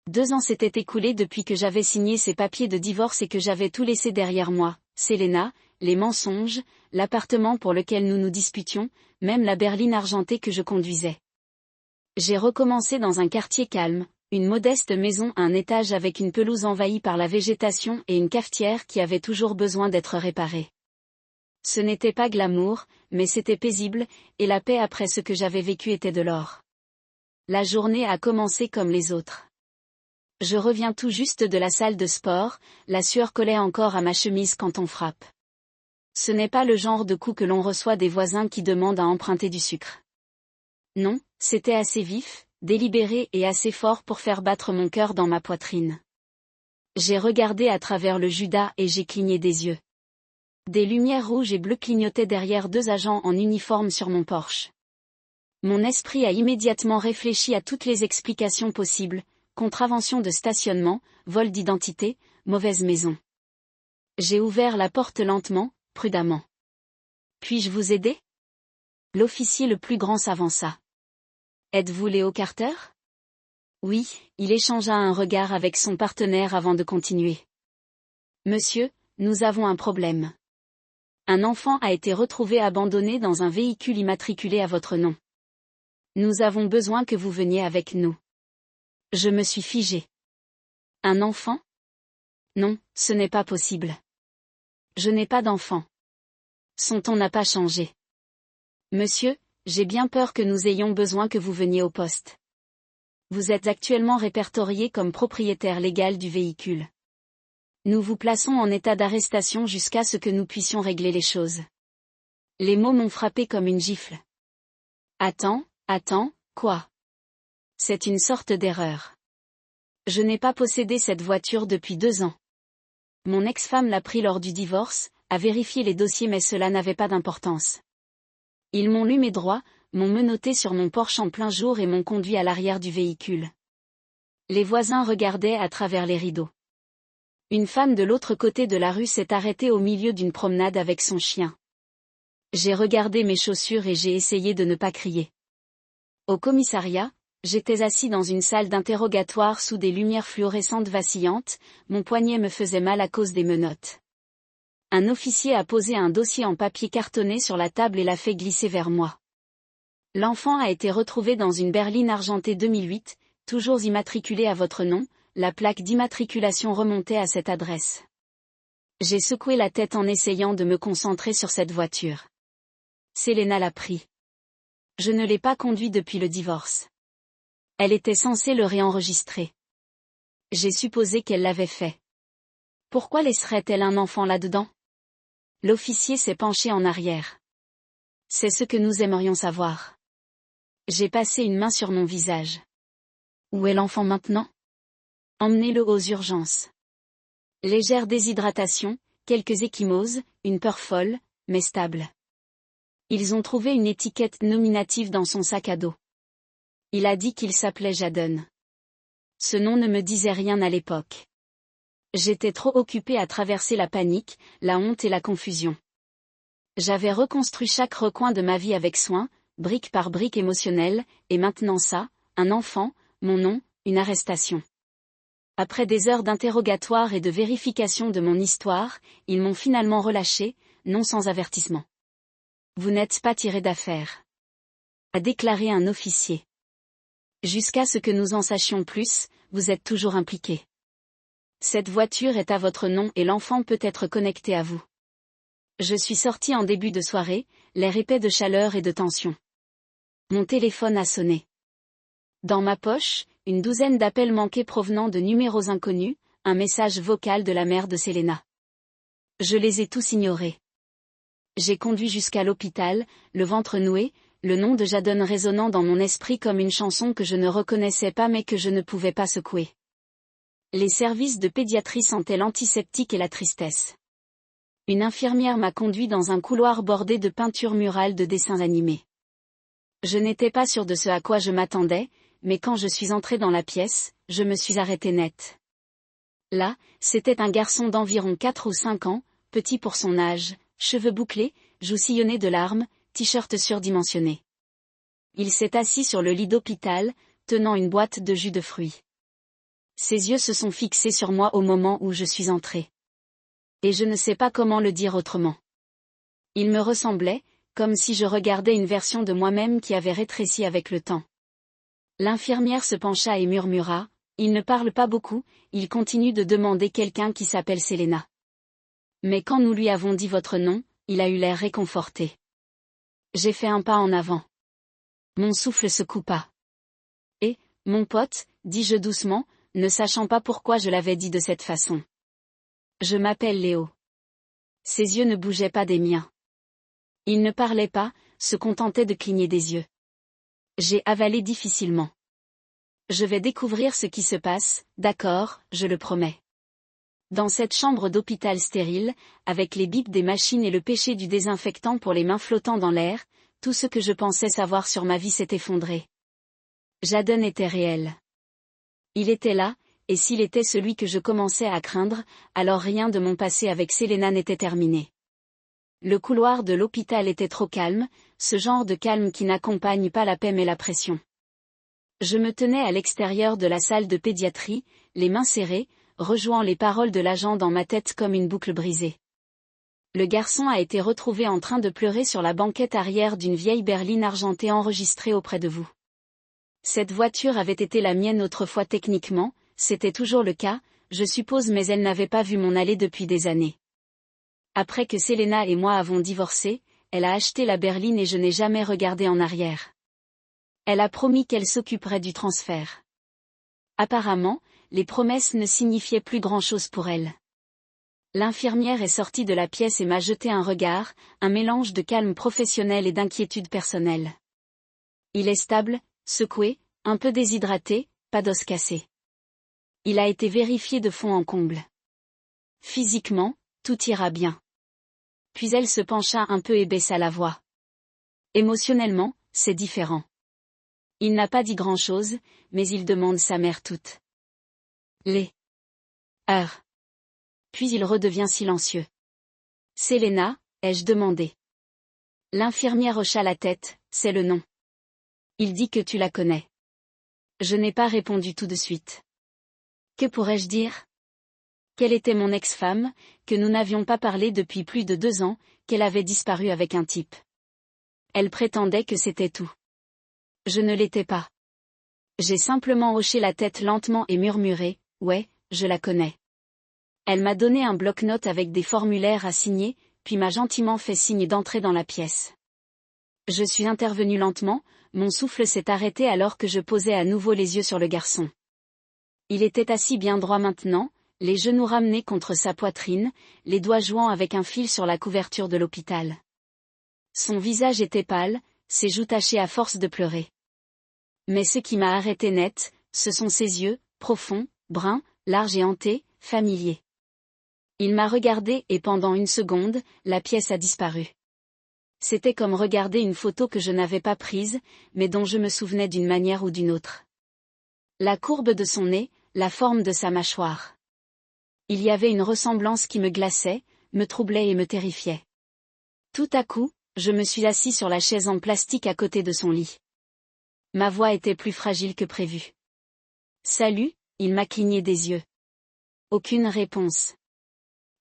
2 ans s'étaient écoulés depuis que j'avais signé ces papiers de divorce et que j'avais tout laissé derrière moi, Selena, les mensonges, l'appartement pour lequel nous nous disputions, même la berline argentée que je conduisais. J'ai recommencé dans un quartier calme, une modeste maison à un étage avec une pelouse envahie par la végétation et une cafetière qui avait toujours besoin d'être réparée. Ce n'était pas glamour, mais c'était paisible, et la paix après ce que j'avais vécu était de l'or. La journée a commencé comme les autres. Je reviens tout juste de la salle de sport, la sueur collait encore à ma chemise quand on frappe. Ce n'est pas le genre de coup que l'on reçoit des voisins qui demandent à emprunter du sucre. Non, c'était assez vif, délibéré et assez fort pour faire battre mon cœur dans ma poitrine. J'ai regardé à travers le judas et j'ai cligné des yeux. Des lumières rouges et bleues clignotaient derrière 2 agents en uniforme sur mon Porsche. Mon esprit a immédiatement réfléchi à toutes les explications possibles, contravention de stationnement, vol d'identité, mauvaise maison. J'ai ouvert la porte lentement, prudemment. Puis-je vous aider? L'officier le plus grand s'avança. Êtes-vous Léo Carter? Oui, il échangea un regard avec son partenaire avant de continuer. Monsieur, nous avons un problème. Un enfant a été retrouvé abandonné dans un véhicule immatriculé à votre nom. Nous avons besoin que vous veniez avec nous. Je me suis figé. Un enfant? Non, ce n'est pas possible. Je n'ai pas d'enfant. Son ton n'a pas changé. Monsieur, j'ai bien peur que nous ayons besoin que vous veniez au poste. Vous êtes actuellement répertorié comme propriétaire légal du véhicule. Nous vous plaçons en état d'arrestation jusqu'à ce que nous puissions régler les choses. Les mots m'ont frappé comme une gifle. Attends, quoi? C'est une sorte d'erreur. Je n'ai pas possédé cette voiture depuis 2 ans. Mon ex-femme l'a pris lors du divorce, a vérifié les dossiers mais cela n'avait pas d'importance. Ils m'ont lu mes droits, m'ont menotté sur mon Porsche en plein jour et m'ont conduit à l'arrière du véhicule. Les voisins regardaient à travers les rideaux. Une femme de l'autre côté de la rue s'est arrêtée au milieu d'une promenade avec son chien. J'ai regardé mes chaussures et j'ai essayé de ne pas crier. Au commissariat, j'étais assis dans une salle d'interrogatoire sous des lumières fluorescentes vacillantes, mon poignet me faisait mal à cause des menottes. Un officier a posé un dossier en papier cartonné sur la table et l'a fait glisser vers moi. L'enfant a été retrouvé dans une berline argentée 2008, toujours immatriculée à votre nom, la plaque d'immatriculation remontait à cette adresse. J'ai secoué la tête en essayant de me concentrer sur cette voiture. Selena l'a pris. Je ne l'ai pas conduit depuis le divorce. Elle était censée le réenregistrer. J'ai supposé qu'elle l'avait fait. Pourquoi laisserait-elle un enfant là-dedans? L'officier s'est penché en arrière. C'est ce que nous aimerions savoir. J'ai passé une main sur mon visage. Où est l'enfant maintenant? Emmenez-le aux urgences. Légère déshydratation, quelques ecchymoses, une peur folle, mais stable. Ils ont trouvé une étiquette nominative dans son sac à dos. Il a dit qu'il s'appelait Jadon. Ce nom ne me disait rien à l'époque. J'étais trop occupée à traverser la panique, la honte et la confusion. J'avais reconstruit chaque recoin de ma vie avec soin, brique par brique émotionnelle, et maintenant ça, un enfant, mon nom, une arrestation. Après des heures d'interrogatoire et de vérification de mon histoire, ils m'ont finalement relâché, non sans avertissement. Vous n'êtes pas tiré d'affaire, a déclaré un officier. Jusqu'à ce que nous en sachions plus, vous êtes toujours impliqué. Cette voiture est à votre nom et l'enfant peut être connecté à vous. Je suis sorti en début de soirée, l'air épais de chaleur et de tension. Mon téléphone a sonné. Dans ma poche, une douzaine d'appels manqués provenant de numéros inconnus, un message vocal de la mère de Selena. Je les ai tous ignorés. J'ai conduit jusqu'à l'hôpital, le ventre noué, le nom de Jadon résonnant dans mon esprit comme une chanson que je ne reconnaissais pas mais que je ne pouvais pas secouer. Les services de pédiatrie sentaient l'antiseptique et la tristesse. Une infirmière m'a conduit dans un couloir bordé de peintures murales de dessins animés. Je n'étais pas sûr de ce à quoi je m'attendais, mais quand je suis entré dans la pièce, je me suis arrêté net. Là, c'était un garçon d'environ 4 ou 5 ans, petit pour son âge, cheveux bouclés, joues sillonnées de larmes, t-shirt surdimensionné. Il s'est assis sur le lit d'hôpital, tenant une boîte de jus de fruits. Ses yeux se sont fixés sur moi au moment où je suis entrée. Et je ne sais pas comment le dire autrement. Il me ressemblait, comme si je regardais une version de moi-même qui avait rétréci avec le temps. L'infirmière se pencha et murmura, « Il ne parle pas beaucoup, il continue de demander quelqu'un qui s'appelle Selena. » Mais quand nous lui avons dit votre nom, il a eu l'air réconforté. J'ai fait un pas en avant. Mon souffle se coupa. « Et, mon pote, dis-je doucement, ne sachant pas pourquoi je l'avais dit de cette façon. Je m'appelle Léo. » Ses yeux ne bougeaient pas des miens. Il ne parlait pas, se contentait de cligner des yeux. J'ai avalé difficilement. Je vais découvrir ce qui se passe, d'accord, je le promets. Dans cette chambre d'hôpital stérile, avec les bips des machines et le péché du désinfectant pour les mains flottant dans l'air, tout ce que je pensais savoir sur ma vie s'est effondré. Jadon était réel. Il était là, et s'il était celui que je commençais à craindre, alors rien de mon passé avec Selena n'était terminé. Le couloir de l'hôpital était trop calme, ce genre de calme qui n'accompagne pas la paix mais la pression. Je me tenais à l'extérieur de la salle de pédiatrie, les mains serrées, rejouant les paroles de l'agent dans ma tête comme une boucle brisée. Le garçon a été retrouvé en train de pleurer sur la banquette arrière d'une vieille berline argentée enregistrée auprès de vous. Cette voiture avait été la mienne autrefois techniquement, c'était toujours le cas, je suppose, mais elle n'avait pas vu mon allée depuis des années. Après que Selena et moi avons divorcé, elle a acheté la berline et je n'ai jamais regardé en arrière. Elle a promis qu'elle s'occuperait du transfert. Apparemment, les promesses ne signifiaient plus grand-chose pour elle. L'infirmière est sortie de la pièce et m'a jeté un regard, un mélange de calme professionnel et d'inquiétude personnelle. Il est stable, secoué, un peu déshydraté, pas d'os cassé. Il a été vérifié de fond en comble. Physiquement, tout ira bien. Puis elle se pencha un peu et baissa la voix. Émotionnellement, c'est différent. Il n'a pas dit grand-chose, mais il demande sa mère toute. Les heures. Puis il redevient silencieux. Selena, ai-je demandé. L'infirmière hocha la tête, c'est le nom. Il dit que tu la connais. Je n'ai pas répondu tout de suite. Que pourrais-je dire? Qu'elle était mon ex-femme, que nous n'avions pas parlé depuis plus de 2 ans, qu'elle avait disparu avec un type. Elle prétendait que c'était tout. Je ne l'étais pas. J'ai simplement hoché la tête lentement et murmuré, « Ouais, je la connais. » Elle m'a donné un bloc-notes avec des formulaires à signer, puis m'a gentiment fait signe d'entrer dans la pièce. Je suis intervenu lentement, mon souffle s'est arrêté alors que je posais à nouveau les yeux sur le garçon. Il était assis bien droit maintenant, les genoux ramenés contre sa poitrine, les doigts jouant avec un fil sur la couverture de l'hôpital. Son visage était pâle, ses joues tachées à force de pleurer. Mais ce qui m'a arrêté net, ce sont ses yeux, profonds, bruns, larges et hantés, familiers. Il m'a regardé et pendant 1 seconde, la pièce a disparu. C'était comme regarder une photo que je n'avais pas prise, mais dont je me souvenais d'une manière ou d'une autre. La courbe de son nez, la forme de sa mâchoire. Il y avait une ressemblance qui me glaçait, me troublait et me terrifiait. Tout à coup, je me suis assis sur la chaise en plastique à côté de son lit. Ma voix était plus fragile que prévu. Salut, il m'a cligné des yeux. Aucune réponse.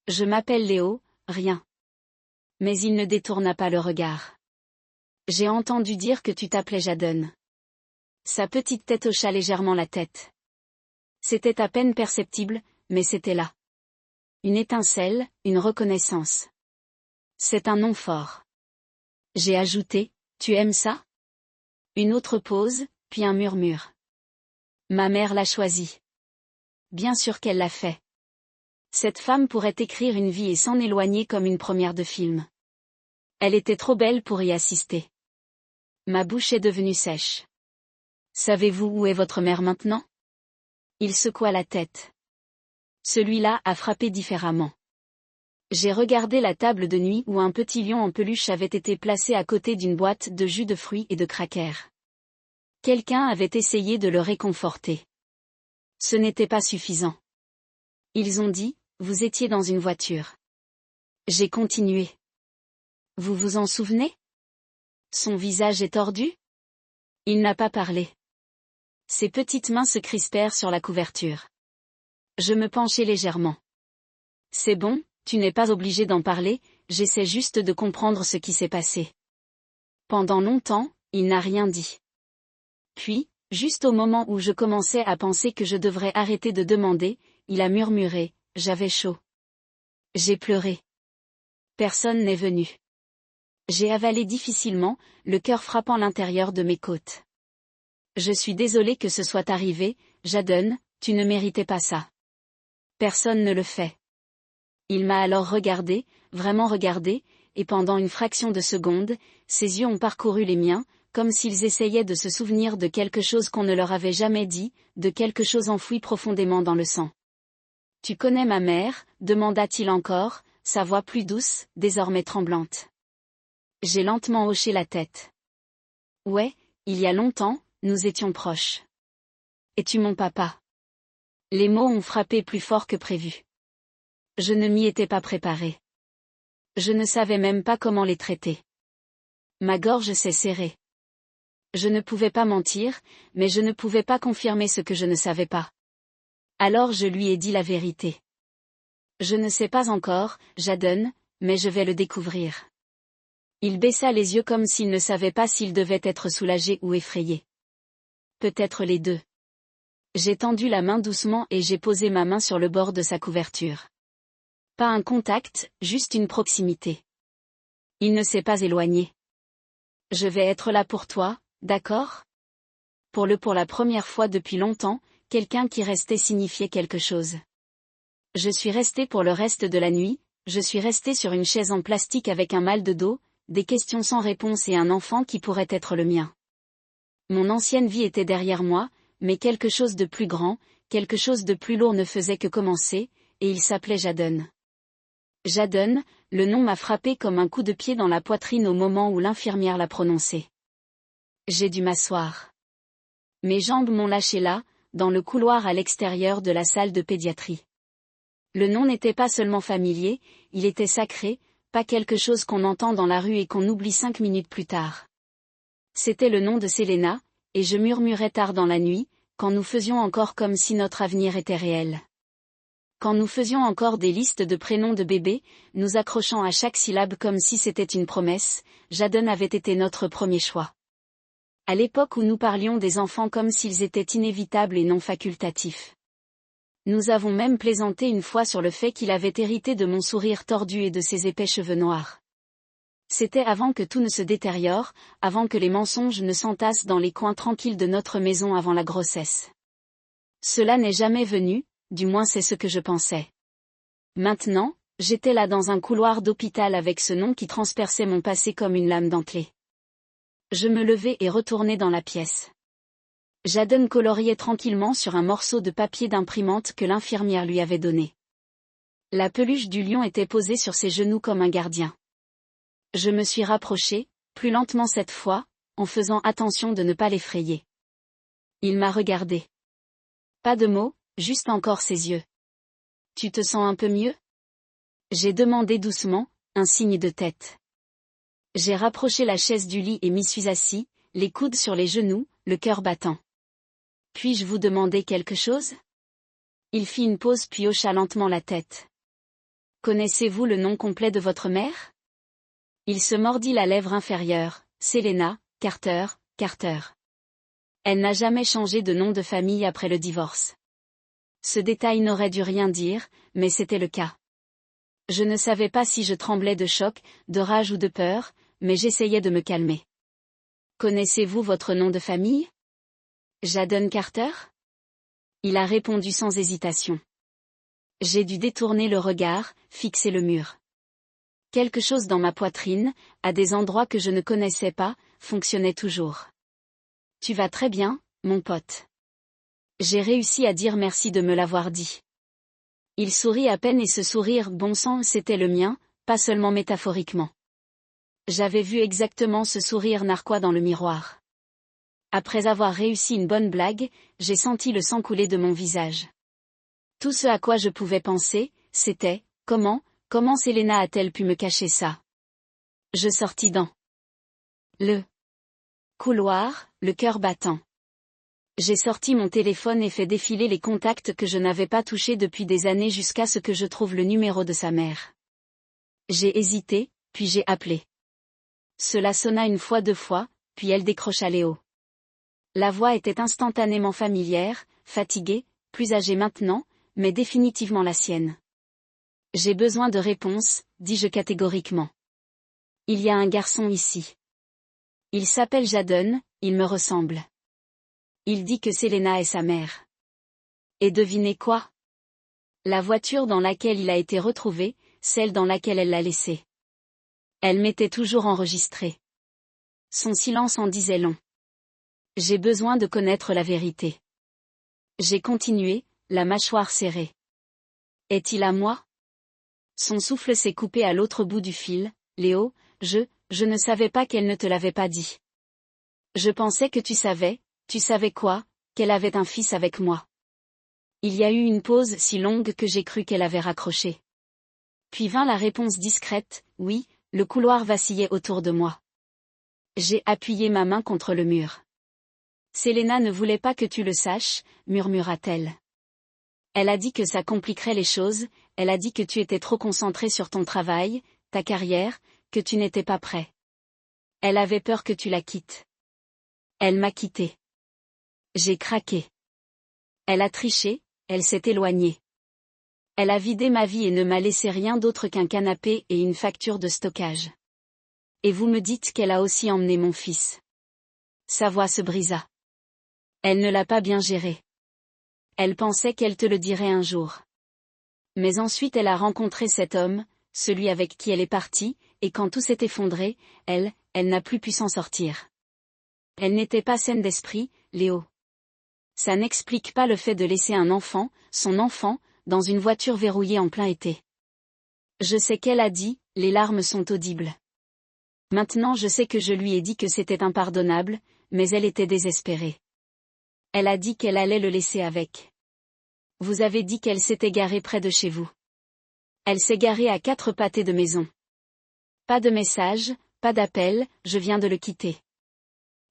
Je m'appelle Léo, rien. Mais il ne détourna pas le regard. J'ai entendu dire que tu t'appelais Jadon. Sa petite tête hocha légèrement la tête. C'était à peine perceptible, mais c'était là. Une étincelle, une reconnaissance. C'est un nom fort. J'ai ajouté, tu aimes ça? Une autre pause, puis un murmure. Ma mère l'a choisi. Bien sûr qu'elle l'a fait. Cette femme pourrait écrire une vie et s'en éloigner comme une première de film. Elle était trop belle pour y assister. Ma bouche est devenue sèche. Savez-vous où est votre mère maintenant? Il secoua la tête. Celui-là a frappé différemment. J'ai regardé la table de nuit où un petit lion en peluche avait été placé à côté d'une boîte de jus de fruits et de crackers. Quelqu'un avait essayé de le réconforter. Ce n'était pas suffisant. Ils ont dit, vous étiez dans une voiture. J'ai continué. Vous vous en souvenez? Son visage est tordu? Il n'a pas parlé. Ses petites mains se crispèrent sur la couverture. Je me penchai légèrement. C'est bon, tu n'es pas obligé d'en parler, j'essaie juste de comprendre ce qui s'est passé. Pendant longtemps, il n'a rien dit. Puis, juste au moment où je commençais à penser que je devrais arrêter de demander, il a murmuré, j'avais chaud. J'ai pleuré. Personne n'est venu. J'ai avalé difficilement, le cœur frappant l'intérieur de mes côtes. Je suis désolé que ce soit arrivé, Jadon, tu ne méritais pas ça. Personne ne le fait. Il m'a alors regardé, vraiment regardé, et pendant une fraction de seconde, ses yeux ont parcouru les miens, comme s'ils essayaient de se souvenir de quelque chose qu'on ne leur avait jamais dit, de quelque chose enfoui profondément dans le sang. Tu connais ma mère, demanda-t-il encore, sa voix plus douce, désormais tremblante. J'ai lentement hoché la tête. Ouais, il y a longtemps, nous étions proches. Es-tu mon papa? Les mots ont frappé plus fort que prévu. Je ne m'y étais pas préparé. Je ne savais même pas comment les traiter. Ma gorge s'est serrée. Je ne pouvais pas mentir, mais je ne pouvais pas confirmer ce que je ne savais pas. Alors je lui ai dit la vérité. Je ne sais pas encore, Jadon, mais je vais le découvrir. Il baissa les yeux comme s'il ne savait pas s'il devait être soulagé ou effrayé. Peut-être les deux. J'ai tendu la main doucement et j'ai posé ma main sur le bord de sa couverture. Pas un contact, juste une proximité. Il ne s'est pas éloigné. Je vais être là pour toi, d'accord? Pour la première fois depuis longtemps, quelqu'un qui restait signifiait quelque chose. Je suis resté pour le reste de la nuit, je suis resté sur une chaise en plastique avec un mal de dos, des questions sans réponse et un enfant qui pourrait être le mien. Mon ancienne vie était derrière moi, mais quelque chose de plus grand, quelque chose de plus lourd ne faisait que commencer, et il s'appelait Jadon. Jadon, le nom m'a frappé comme un coup de pied dans la poitrine au moment où l'infirmière l'a prononcé. J'ai dû m'asseoir. Mes jambes m'ont lâché là, dans le couloir à l'extérieur de la salle de pédiatrie. Le nom n'était pas seulement familier, il était sacré, pas quelque chose qu'on entend dans la rue et qu'on oublie 5 minutes plus tard. C'était le nom de Selena, et je murmurais tard dans la nuit, quand nous faisions encore comme si notre avenir était réel. Quand nous faisions encore des listes de prénoms de bébés, nous accrochant à chaque syllabe comme si c'était une promesse, Jadon avait été notre premier choix. À l'époque où nous parlions des enfants comme s'ils étaient inévitables et non facultatifs. Nous avons même plaisanté une fois sur le fait qu'il avait hérité de mon sourire tordu et de ses épais cheveux noirs. C'était avant que tout ne se détériore, avant que les mensonges ne s'entassent dans les coins tranquilles de notre maison avant la grossesse. Cela n'est jamais venu, du moins c'est ce que je pensais. Maintenant, j'étais là dans un couloir d'hôpital avec ce nom qui transperçait mon passé comme une lame dentelée. Je me levai et retournai dans la pièce. Jadon coloriait tranquillement sur un morceau de papier d'imprimante que l'infirmière lui avait donné. La peluche du lion était posée sur ses genoux comme un gardien. Je me suis rapproché, plus lentement cette fois, en faisant attention de ne pas l'effrayer. Il m'a regardé. Pas de mots, juste encore ses yeux. Tu te sens un peu mieux? J'ai demandé doucement, un signe de tête. J'ai rapproché la chaise du lit et m'y suis assis, les coudes sur les genoux, le cœur battant. Puis-je vous demander quelque chose? Il fit une pause puis hocha lentement la tête. Connaissez-vous le nom complet de votre mère? Il se mordit la lèvre inférieure, Selena, Carter. Elle n'a jamais changé de nom de famille après le divorce. Ce détail n'aurait dû rien dire, mais c'était le cas. Je ne savais pas si je tremblais de choc, de rage ou de peur, mais j'essayais de me calmer. Connaissez-vous votre nom de famille? Jadon Carter? Il a répondu sans hésitation. J'ai dû détourner le regard, fixer le mur. Quelque chose dans ma poitrine, à des endroits que je ne connaissais pas, fonctionnait toujours. Tu vas très bien, mon pote. J'ai réussi à dire merci de me l'avoir dit. Il sourit à peine et ce sourire bon sang c'était le mien, pas seulement métaphoriquement. J'avais vu exactement ce sourire narquois dans le miroir. Après avoir réussi une bonne blague, j'ai senti le sang couler de mon visage. Tout ce à quoi je pouvais penser, c'était, comment Selena a-t-elle pu me cacher ça? Je sortis dans le couloir, le cœur battant. J'ai sorti mon téléphone et fait défiler les contacts que je n'avais pas touchés depuis des années jusqu'à ce que je trouve le numéro de sa mère. J'ai hésité, puis j'ai appelé. Cela sonna une fois, deux fois, puis elle décrocha Léo. La voix était instantanément familière, fatiguée, plus âgée maintenant, mais définitivement la sienne. J'ai besoin de réponses, dis-je catégoriquement. Il y a un garçon ici. Il s'appelle Jadon, il me ressemble. Il dit que Selena est sa mère. Et devinez quoi? La voiture dans laquelle il a été retrouvé, celle dans laquelle elle l'a laissé. Elle m'était toujours enregistrée. Son silence en disait long. J'ai besoin de connaître la vérité. J'ai continué, la mâchoire serrée. Est-il à moi? Son souffle s'est coupé à l'autre bout du fil. Léo, je ne savais pas qu'elle ne te l'avait pas dit. Je pensais que tu savais quoi, qu'elle avait un fils avec moi. Il y a eu une pause si longue que j'ai cru qu'elle avait raccroché. Puis vint la réponse discrète, oui, le couloir vacillait autour de moi. J'ai appuyé ma main contre le mur. Selena ne voulait pas que tu le saches, murmura-t-elle. Elle a dit que ça compliquerait les choses, elle a dit que tu étais trop concentré sur ton travail, ta carrière, que tu n'étais pas prêt. Elle avait peur que tu la quittes. Elle m'a quitté. J'ai craqué. Elle a triché, elle s'est éloignée. Elle a vidé ma vie et ne m'a laissé rien d'autre qu'un canapé et une facture de stockage. Et vous me dites qu'elle a aussi emmené mon fils. Sa voix se brisa. Elle ne l'a pas bien géré. Elle pensait qu'elle te le dirait un jour. Mais ensuite elle a rencontré cet homme, celui avec qui elle est partie, et quand tout s'est effondré, elle n'a plus pu s'en sortir. Elle n'était pas saine d'esprit, Léo. Ça n'explique pas le fait de laisser un enfant, son enfant, dans une voiture verrouillée en plein été. Je sais qu'elle a dit, les larmes sont audibles. Maintenant je sais que je lui ai dit que c'était impardonnable, mais elle était désespérée. Elle a dit qu'elle allait le laisser avec. Vous avez dit qu'elle s'était garée près de chez vous. Elle s'est garée à 4 pâtés de maison. Pas de message, pas d'appel, je viens de le quitter.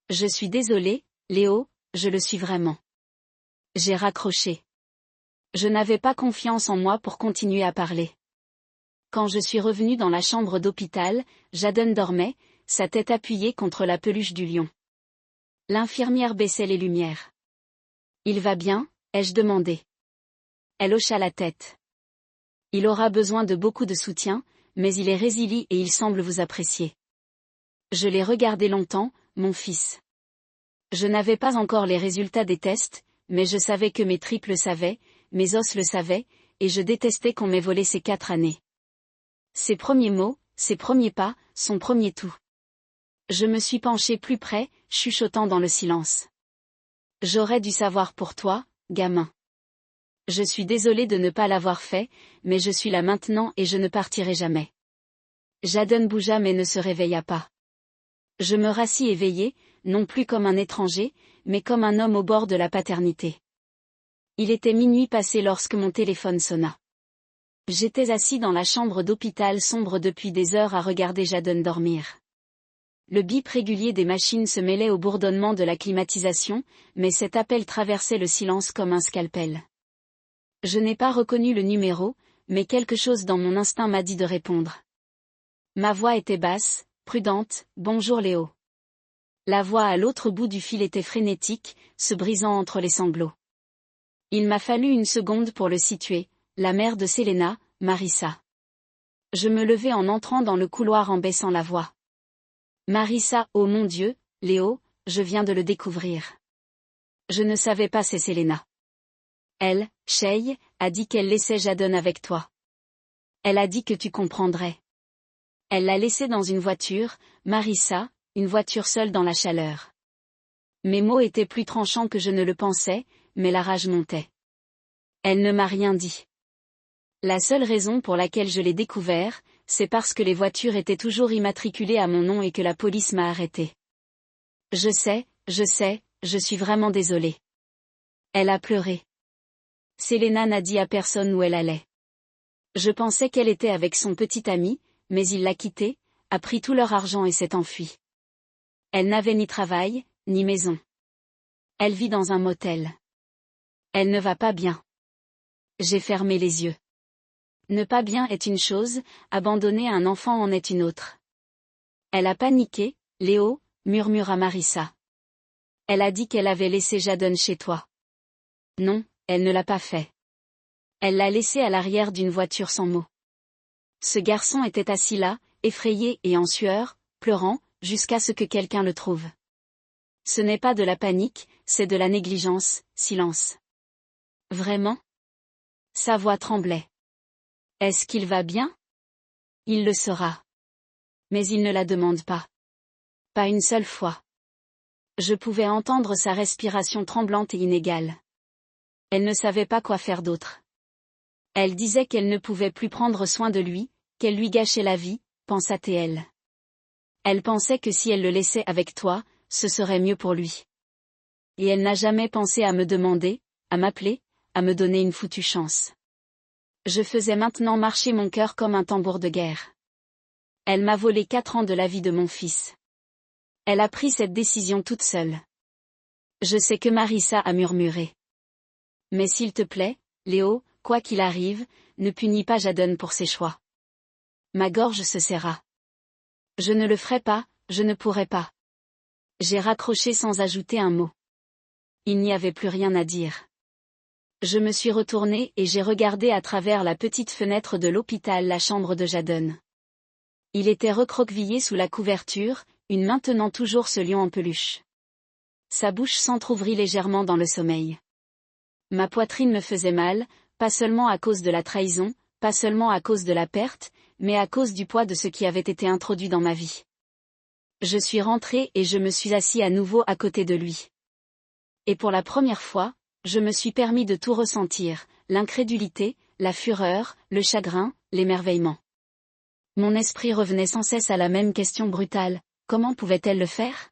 Je suis désolée, Léo, je le suis vraiment. J'ai raccroché. Je n'avais pas confiance en moi pour continuer à parler. Quand je suis revenue dans la chambre d'hôpital, Jadon dormait, sa tête appuyée contre la peluche du lion. L'infirmière baissait les lumières. Il va bien, ai-je demandé. Elle hocha la tête. Il aura besoin de beaucoup de soutien, mais il est résilient et il semble vous apprécier. Je l'ai regardé longtemps, mon fils. Je n'avais pas encore les résultats des tests, mais je savais que mes tripes le savaient, mes os le savaient, et je détestais qu'on m'ait volé ces 4 années. Ses premiers mots, ses premiers pas, son premier tout. Je me suis penchée plus près, chuchotant dans le silence. J'aurais dû savoir pour toi, gamin. Je suis désolée de ne pas l'avoir fait, mais je suis là maintenant et je ne partirai jamais. Jadon bougea mais ne se réveilla pas. Je me rassis éveillé, non plus comme un étranger, mais comme un homme au bord de la paternité. Il était minuit passé lorsque mon téléphone sonna. J'étais assis dans la chambre d'hôpital sombre depuis des heures à regarder Jadon dormir. Le bip régulier des machines se mêlait au bourdonnement de la climatisation, mais cet appel traversait le silence comme un scalpel. Je n'ai pas reconnu le numéro, mais quelque chose dans mon instinct m'a dit de répondre. Ma voix était basse, prudente, bonjour Léo. La voix à l'autre bout du fil était frénétique, se brisant entre les sanglots. Il m'a fallu une seconde pour le situer, la mère de Selena, Marissa. Je me levai en entrant dans le couloir en baissant la voix. Marissa, oh mon Dieu, Léo, je viens de le découvrir. Je ne savais pas c'est Selena. Elle, Shay, a dit qu'elle laissait Jadon avec toi. Elle a dit que tu comprendrais. Elle l'a laissé dans une voiture, Marissa, une voiture seule dans la chaleur. Mes mots étaient plus tranchants que je ne le pensais, mais la rage montait. Elle ne m'a rien dit. La seule raison pour laquelle je l'ai découvert, c'est parce que les voitures étaient toujours immatriculées à mon nom et que la police m'a arrêté. Je sais, je suis vraiment désolée. Elle a pleuré. Selena n'a dit à personne où elle allait. Je pensais qu'elle était avec son petit ami, mais il l'a quittée, a pris tout leur argent et s'est enfui. Elle n'avait ni travail, ni maison. Elle vit dans un motel. Elle ne va pas bien. J'ai fermé les yeux. Ne pas bien est une chose, abandonner un enfant en est une autre. Elle a paniqué, Léo, murmura Marissa. Elle a dit qu'elle avait laissé Jadon chez toi. Non, elle ne l'a pas fait. Elle l'a laissé à l'arrière d'une voiture sans mots. Ce garçon était assis là, effrayé et en sueur, pleurant, jusqu'à ce que quelqu'un le trouve. Ce n'est pas de la panique, c'est de la négligence, silence. Vraiment? Sa voix tremblait. Est-ce qu'il va bien? Il le saura. Mais il ne la demande pas. Pas une seule fois. Je pouvais entendre sa respiration tremblante et inégale. Elle ne savait pas quoi faire d'autre. Elle disait qu'elle ne pouvait plus prendre soin de lui, qu'elle lui gâchait la vie, pensa-t-elle. Elle pensait que si elle le laissait avec toi, ce serait mieux pour lui. Et elle n'a jamais pensé à me demander, à m'appeler, à me donner une foutue chance. Je faisais maintenant marcher mon cœur comme un tambour de guerre. Elle m'a volé 4 ans de la vie de mon fils. Elle a pris cette décision toute seule. Je sais que Marissa a murmuré. Mais s'il te plaît, Léo, quoi qu'il arrive, ne punis pas Jadon pour ses choix. Ma gorge se serra. Je ne le ferai pas, je ne pourrai pas. J'ai raccroché sans ajouter un mot. Il n'y avait plus rien à dire. Je me suis retournée et j'ai regardé à travers la petite fenêtre de l'hôpital la chambre de Jadon. Il était recroquevillé sous la couverture, une main tenant toujours ce lion en peluche. Sa bouche s'entr'ouvrit légèrement dans le sommeil. Ma poitrine me faisait mal, pas seulement à cause de la trahison, pas seulement à cause de la perte, mais à cause du poids de ce qui avait été introduit dans ma vie. Je suis rentrée et je me suis assis à nouveau à côté de lui. Et pour la première fois, je me suis permis de tout ressentir, l'incrédulité, la fureur, le chagrin, l'émerveillement. Mon esprit revenait sans cesse à la même question brutale, comment pouvait-elle le faire?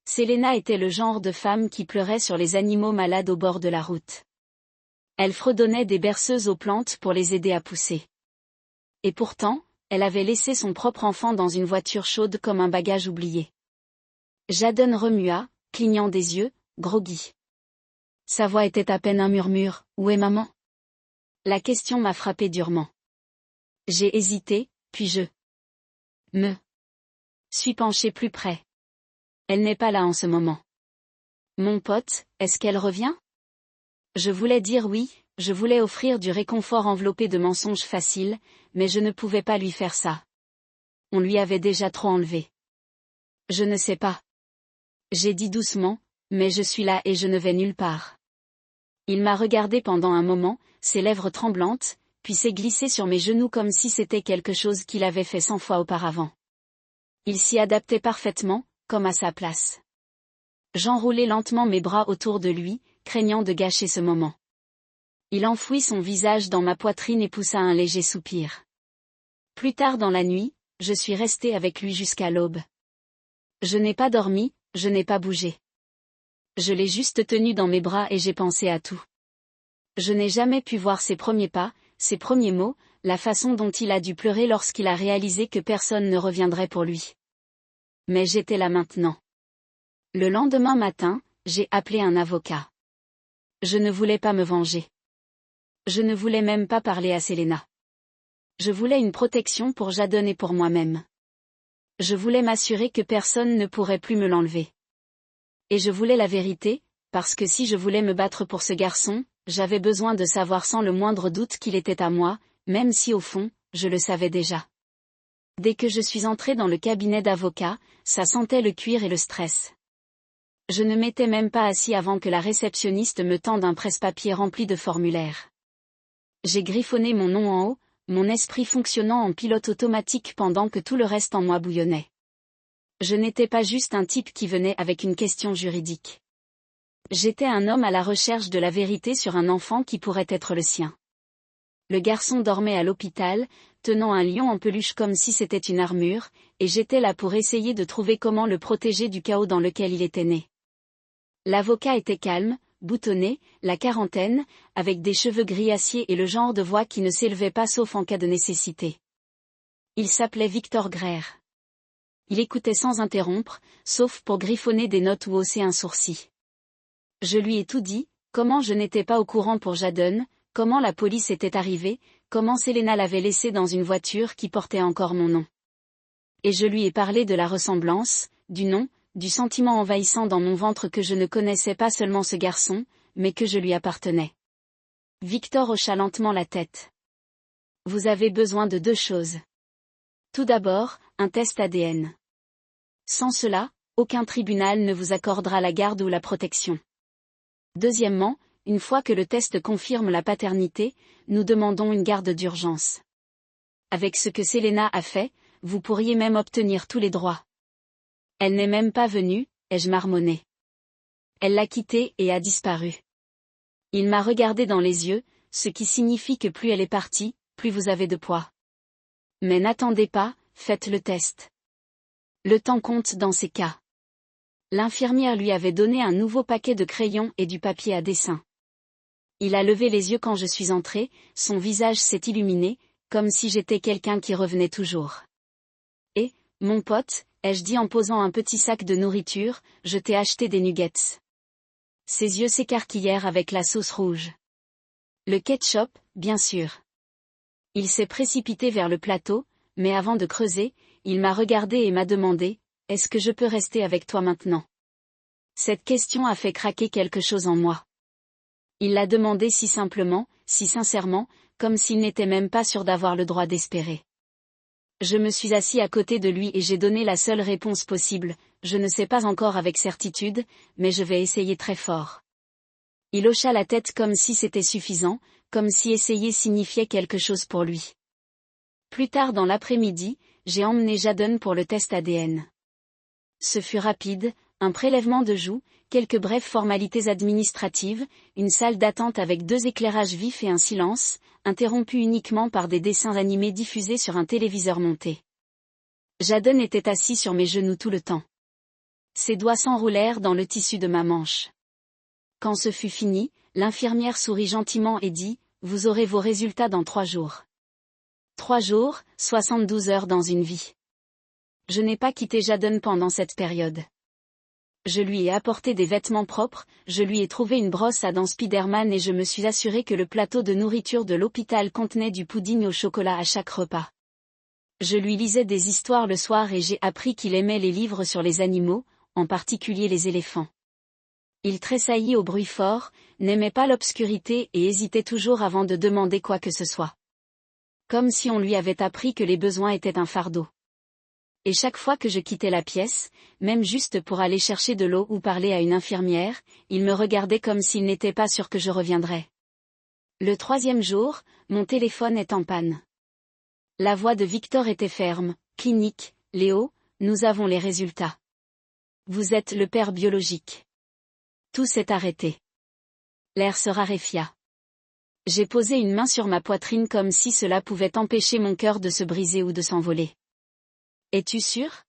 Selena était le genre de femme qui pleurait sur les animaux malades au bord de la route. Elle fredonnait des berceuses aux plantes pour les aider à pousser. Et pourtant, elle avait laissé son propre enfant dans une voiture chaude comme un bagage oublié. Jadon remua, clignant des yeux, groggy. Sa voix était à peine un murmure, « Où est maman ?» La question m'a frappé durement. J'ai hésité, puis je me suis penché plus près. Elle n'est pas là en ce moment. Mon pote, est-ce qu'elle revient? Je voulais dire oui, je voulais offrir du réconfort enveloppé de mensonges faciles, mais je ne pouvais pas lui faire ça. On lui avait déjà trop enlevé. Je ne sais pas. J'ai dit doucement, mais je suis là et je ne vais nulle part. Il m'a regardé pendant un moment, ses lèvres tremblantes, puis s'est glissé sur mes genoux comme si c'était quelque chose qu'il avait fait 100 fois auparavant. Il s'y adaptait parfaitement, comme à sa place. J'enroulai lentement mes bras autour de lui, craignant de gâcher ce moment. Il enfouit son visage dans ma poitrine et poussa un léger soupir. Plus tard dans la nuit, je suis restée avec lui jusqu'à l'aube. Je n'ai pas dormi, je n'ai pas bougé. Je l'ai juste tenu dans mes bras et j'ai pensé à tout. Je n'ai jamais pu voir ses premiers pas, ses premiers mots, la façon dont il a dû pleurer lorsqu'il a réalisé que personne ne reviendrait pour lui. Mais j'étais là maintenant. Le lendemain matin, j'ai appelé un avocat. Je ne voulais pas me venger. Je ne voulais même pas parler à Selena. Je voulais une protection pour Jadon et pour moi-même. Je voulais m'assurer que personne ne pourrait plus me l'enlever. Et je voulais la vérité, parce que si je voulais me battre pour ce garçon, j'avais besoin de savoir sans le moindre doute qu'il était à moi, même si au fond, je le savais déjà. Dès que je suis entrée dans le cabinet d'avocat, ça sentait le cuir et le stress. Je ne m'étais même pas assis avant que la réceptionniste me tende un presse-papier rempli de formulaires. J'ai griffonné mon nom en haut, mon esprit fonctionnant en pilote automatique pendant que tout le reste en moi bouillonnait. Je n'étais pas juste un type qui venait avec une question juridique. J'étais un homme à la recherche de la vérité sur un enfant qui pourrait être le sien. Le garçon dormait à l'hôpital, tenant un lion en peluche comme si c'était une armure, et j'étais là pour essayer de trouver comment le protéger du chaos dans lequel il était né. L'avocat était calme, boutonné, la quarantaine, avec des cheveux gris acier et le genre de voix qui ne s'élevait pas sauf en cas de nécessité. Il s'appelait Victor Greer. Il écoutait sans interrompre, sauf pour griffonner des notes ou hausser un sourcil. Je lui ai tout dit, comment je n'étais pas au courant pour Jadon, comment la police était arrivée, comment Selena l'avait laissé dans une voiture qui portait encore mon nom. Et je lui ai parlé de la ressemblance, du nom, du sentiment envahissant dans mon ventre que je ne connaissais pas seulement ce garçon, mais que je lui appartenais. Victor hocha lentement la tête. Vous avez besoin de deux choses. Tout d'abord, un test ADN. Sans cela, aucun tribunal ne vous accordera la garde ou la protection. Deuxièmement, une fois que le test confirme la paternité, nous demandons une garde d'urgence. Avec ce que Selena a fait, vous pourriez même obtenir tous les droits. Elle n'est même pas venue, ai-je marmonné. Elle l'a quitté et a disparu. Il m'a regardé dans les yeux, ce qui signifie que plus elle est partie, plus vous avez de poids. Mais n'attendez pas, faites le test. Le temps compte dans ces cas. L'infirmière lui avait donné un nouveau paquet de crayons et du papier à dessin. Il a levé les yeux quand je suis entrée, son visage s'est illuminé, comme si j'étais quelqu'un qui revenait toujours. Et, mon pote, ai-je dit en posant un petit sac de nourriture, je t'ai acheté des nuggets. Ses yeux s'écarquillèrent avec la sauce rouge. Le ketchup, bien sûr. Il s'est précipité vers le plateau, mais avant de creuser, il m'a regardé et m'a demandé, « Est-ce que je peux rester avec toi maintenant ?» Cette question a fait craquer quelque chose en moi. Il l'a demandé si simplement, si sincèrement, comme s'il n'était même pas sûr d'avoir le droit d'espérer. Je me suis assis à côté de lui et j'ai donné la seule réponse possible, je ne sais pas encore avec certitude, mais je vais essayer très fort. Il hocha la tête comme si c'était suffisant, comme si essayer signifiait quelque chose pour lui. Plus tard dans l'après-midi, j'ai emmené Jadon pour le test ADN. Ce fut rapide, un prélèvement de joues, quelques brèves formalités administratives, une salle d'attente avec 2 éclairages vifs et un silence, interrompu uniquement par des dessins animés diffusés sur un téléviseur monté. Jadon était assis sur mes genoux tout le temps. Ses doigts s'enroulèrent dans le tissu de ma manche. Quand ce fut fini, l'infirmière sourit gentiment et dit, « Vous aurez vos résultats dans 3 jours. » 3 jours, 72 heures dans une vie. Je n'ai pas quitté Jadon pendant cette période. Je lui ai apporté des vêtements propres, je lui ai trouvé une brosse à dents Spiderman et je me suis assuré que le plateau de nourriture de l'hôpital contenait du pudding au chocolat à chaque repas. Je lui lisais des histoires le soir et j'ai appris qu'il aimait les livres sur les animaux, en particulier les éléphants. Il tressaillit au bruit fort, n'aimait pas l'obscurité et hésitait toujours avant de demander quoi que ce soit. Comme si on lui avait appris que les besoins étaient un fardeau. Et chaque fois que je quittais la pièce, même juste pour aller chercher de l'eau ou parler à une infirmière, il me regardait comme s'il n'était pas sûr que je reviendrais. Le 3e jour, mon téléphone est en panne. La voix de Victor était ferme, clinique, Léo, nous avons les résultats. Vous êtes le père biologique. Tout s'est arrêté. L'air se raréfia. J'ai posé une main sur ma poitrine comme si cela pouvait empêcher mon cœur de se briser ou de s'envoler. Es-tu sûr?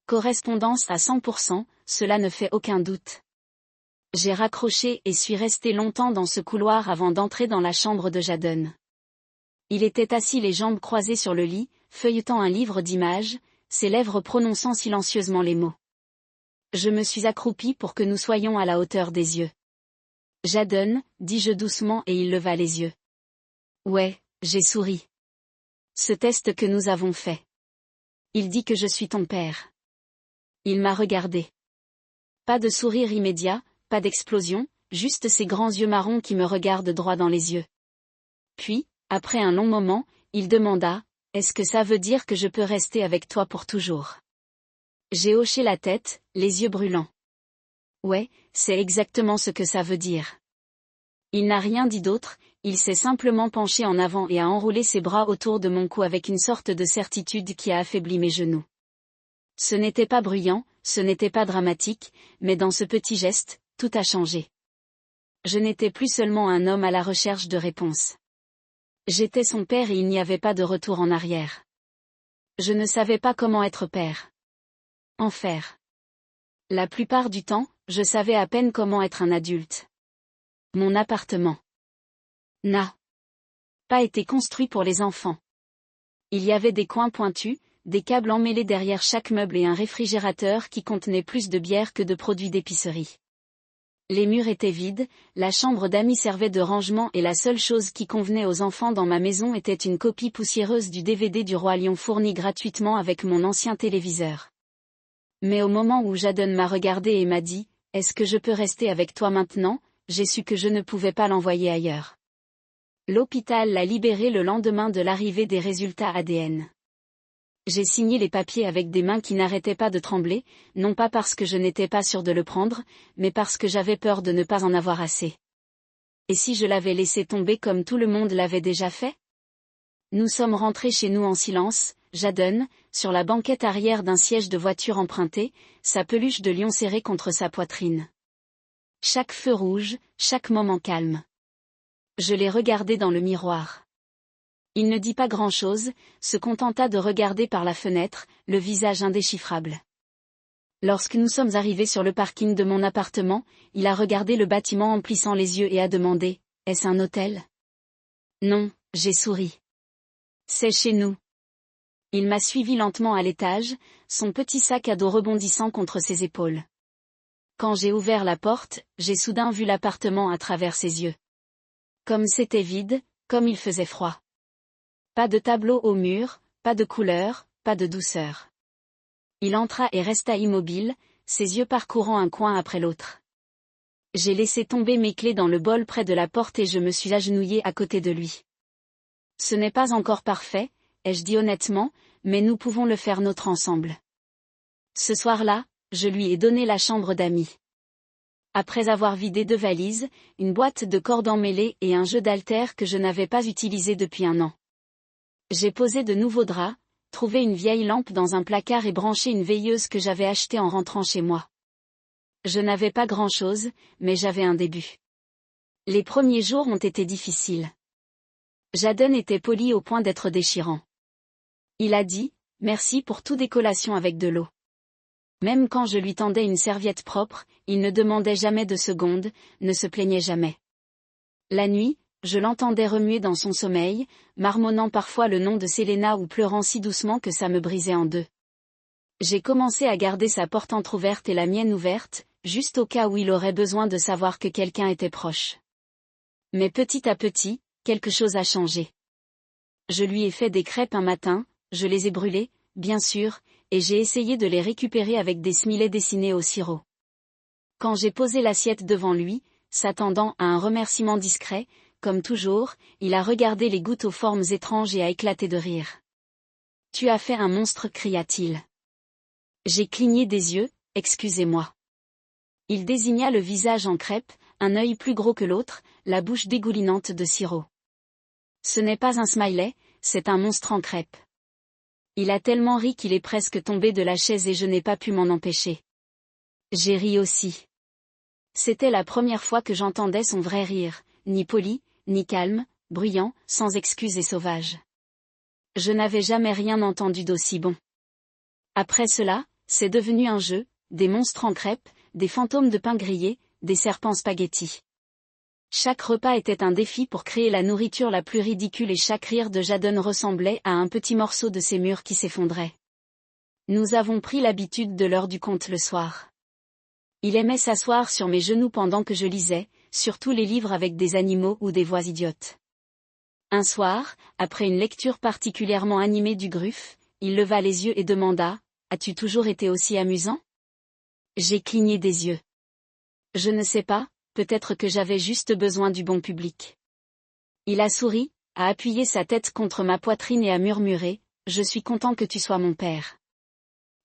Correspondance à 100%, cela ne fait aucun doute. J'ai raccroché et suis resté longtemps dans ce couloir avant d'entrer dans la chambre de Jadon. Il était assis les jambes croisées sur le lit, feuilletant un livre d'images, ses lèvres prononçant silencieusement les mots. Je me suis accroupie pour que nous soyons à la hauteur des yeux. Jadon, dis-je doucement et il leva les yeux. Ouais, j'ai souri. Ce test que nous avons fait. Il dit que je suis ton père. Il m'a regardé. Pas de sourire immédiat, pas d'explosion, juste ces grands yeux marrons qui me regardent droit dans les yeux. Puis, après un long moment, il demanda, « Est-ce que ça veut dire que je peux rester avec toi pour toujours ?» J'ai hoché la tête, les yeux brûlants. Ouais, c'est exactement ce que ça veut dire. Il n'a rien dit d'autre, il s'est simplement penché en avant et a enroulé ses bras autour de mon cou avec une sorte de certitude qui a affaibli mes genoux. Ce n'était pas bruyant, ce n'était pas dramatique, mais dans ce petit geste, tout a changé. Je n'étais plus seulement un homme à la recherche de réponses. J'étais son père et il n'y avait pas de retour en arrière. Je ne savais pas comment être père. En faire. La plupart du temps, je savais à peine comment être un adulte. Mon appartement n'a pas été construit pour les enfants. Il y avait des coins pointus, des câbles emmêlés derrière chaque meuble et un réfrigérateur qui contenait plus de bière que de produits d'épicerie. Les murs étaient vides, la chambre d'amis servait de rangement et la seule chose qui convenait aux enfants dans ma maison était une copie poussiéreuse du DVD du Roi Lion fourni gratuitement avec mon ancien téléviseur. Mais au moment où Jadon m'a regardé et m'a dit « Est-ce que je peux rester avec toi maintenant ?», j'ai su que je ne pouvais pas l'envoyer ailleurs. L'hôpital l'a libéré le lendemain de l'arrivée des résultats ADN. J'ai signé les papiers avec des mains qui n'arrêtaient pas de trembler, non pas parce que je n'étais pas sûre de le prendre, mais parce que j'avais peur de ne pas en avoir assez. Et si je l'avais laissé tomber comme tout le monde l'avait déjà fait ? Nous sommes rentrés chez nous en silence, Jadon, sur la banquette arrière d'un siège de voiture emprunté, sa peluche de lion serrée contre sa poitrine. Chaque feu rouge, chaque moment calme. Je l'ai regardé dans le miroir. Il ne dit pas grand-chose, se contenta de regarder par la fenêtre, le visage indéchiffrable. Lorsque nous sommes arrivés sur le parking de mon appartement, il a regardé le bâtiment en plissant les yeux et a demandé « Est-ce un hôtel ?» Non, j'ai souri. C'est chez nous. Il m'a suivi lentement à l'étage, son petit sac à dos rebondissant contre ses épaules. Quand j'ai ouvert la porte, j'ai soudain vu l'appartement à travers ses yeux. Comme c'était vide, comme il faisait froid. Pas de tableau au mur, pas de couleur, pas de douceur. Il entra et resta immobile, ses yeux parcourant un coin après l'autre. J'ai laissé tomber mes clés dans le bol près de la porte et je me suis agenouillée à côté de lui. Ce n'est pas encore parfait, ai-je dit honnêtement, mais nous pouvons le faire notre ensemble. Ce soir-là, je lui ai donné la chambre d'amis. Après avoir vidé 2 valises, une boîte de cordes emmêlées et un jeu d'haltères que je n'avais pas utilisé depuis 1 an. J'ai posé de nouveaux draps, trouvé une vieille lampe dans un placard et branché une veilleuse que j'avais achetée en rentrant chez moi. Je n'avais pas grand-chose, mais j'avais un début. Les premiers jours ont été difficiles. Jadon était poli au point d'être déchirant. Il a dit « Merci pour toute décollation avec de l'eau ». Même quand je lui tendais une serviette propre, il ne demandait jamais de seconde, ne se plaignait jamais. La nuit, je l'entendais remuer dans son sommeil, marmonnant parfois le nom de Selena ou pleurant si doucement que ça me brisait en deux. J'ai commencé à garder sa porte entr'ouverte et la mienne ouverte, juste au cas où il aurait besoin de savoir que quelqu'un était proche. Mais petit à petit, quelque chose a changé. Je lui ai fait des crêpes un matin, je les ai brûlées, bien sûr, et j'ai essayé de les récupérer avec des smilets dessinés au sirop. Quand j'ai posé l'assiette devant lui, s'attendant à un remerciement discret, comme toujours, il a regardé les gouttes aux formes étranges et a éclaté de rire. « Tu as fait un monstre » cria-t-il. J'ai cligné des yeux, « Excusez-moi. » Il désigna le visage en crêpe, un œil plus gros que l'autre, la bouche dégoulinante de sirop. Ce n'est pas un smiley, c'est un monstre en crêpe. Il a tellement ri qu'il est presque tombé de la chaise et je n'ai pas pu m'en empêcher. J'ai ri aussi. C'était la première fois que j'entendais son vrai rire, ni poli, ni calme, bruyant, sans excuse et sauvage. Je n'avais jamais rien entendu d'aussi bon. Après cela, c'est devenu un jeu, des monstres en crêpes, des fantômes de pain grillé, des serpents spaghettis. Chaque repas était un défi pour créer la nourriture la plus ridicule et chaque rire de Jadon ressemblait à un petit morceau de ces murs qui s'effondrait. Nous avons pris l'habitude de l'heure du conte le soir. Il aimait s'asseoir sur mes genoux pendant que je lisais, surtout les livres avec des animaux ou des voix idiotes. Un soir, après une lecture particulièrement animée du Gruffe, il leva les yeux et demanda « As-tu toujours été aussi amusant ?» J'ai cligné des yeux. Je ne sais pas, peut-être que j'avais juste besoin du bon public. Il a souri, a appuyé sa tête contre ma poitrine et a murmuré « Je suis content que tu sois mon père. »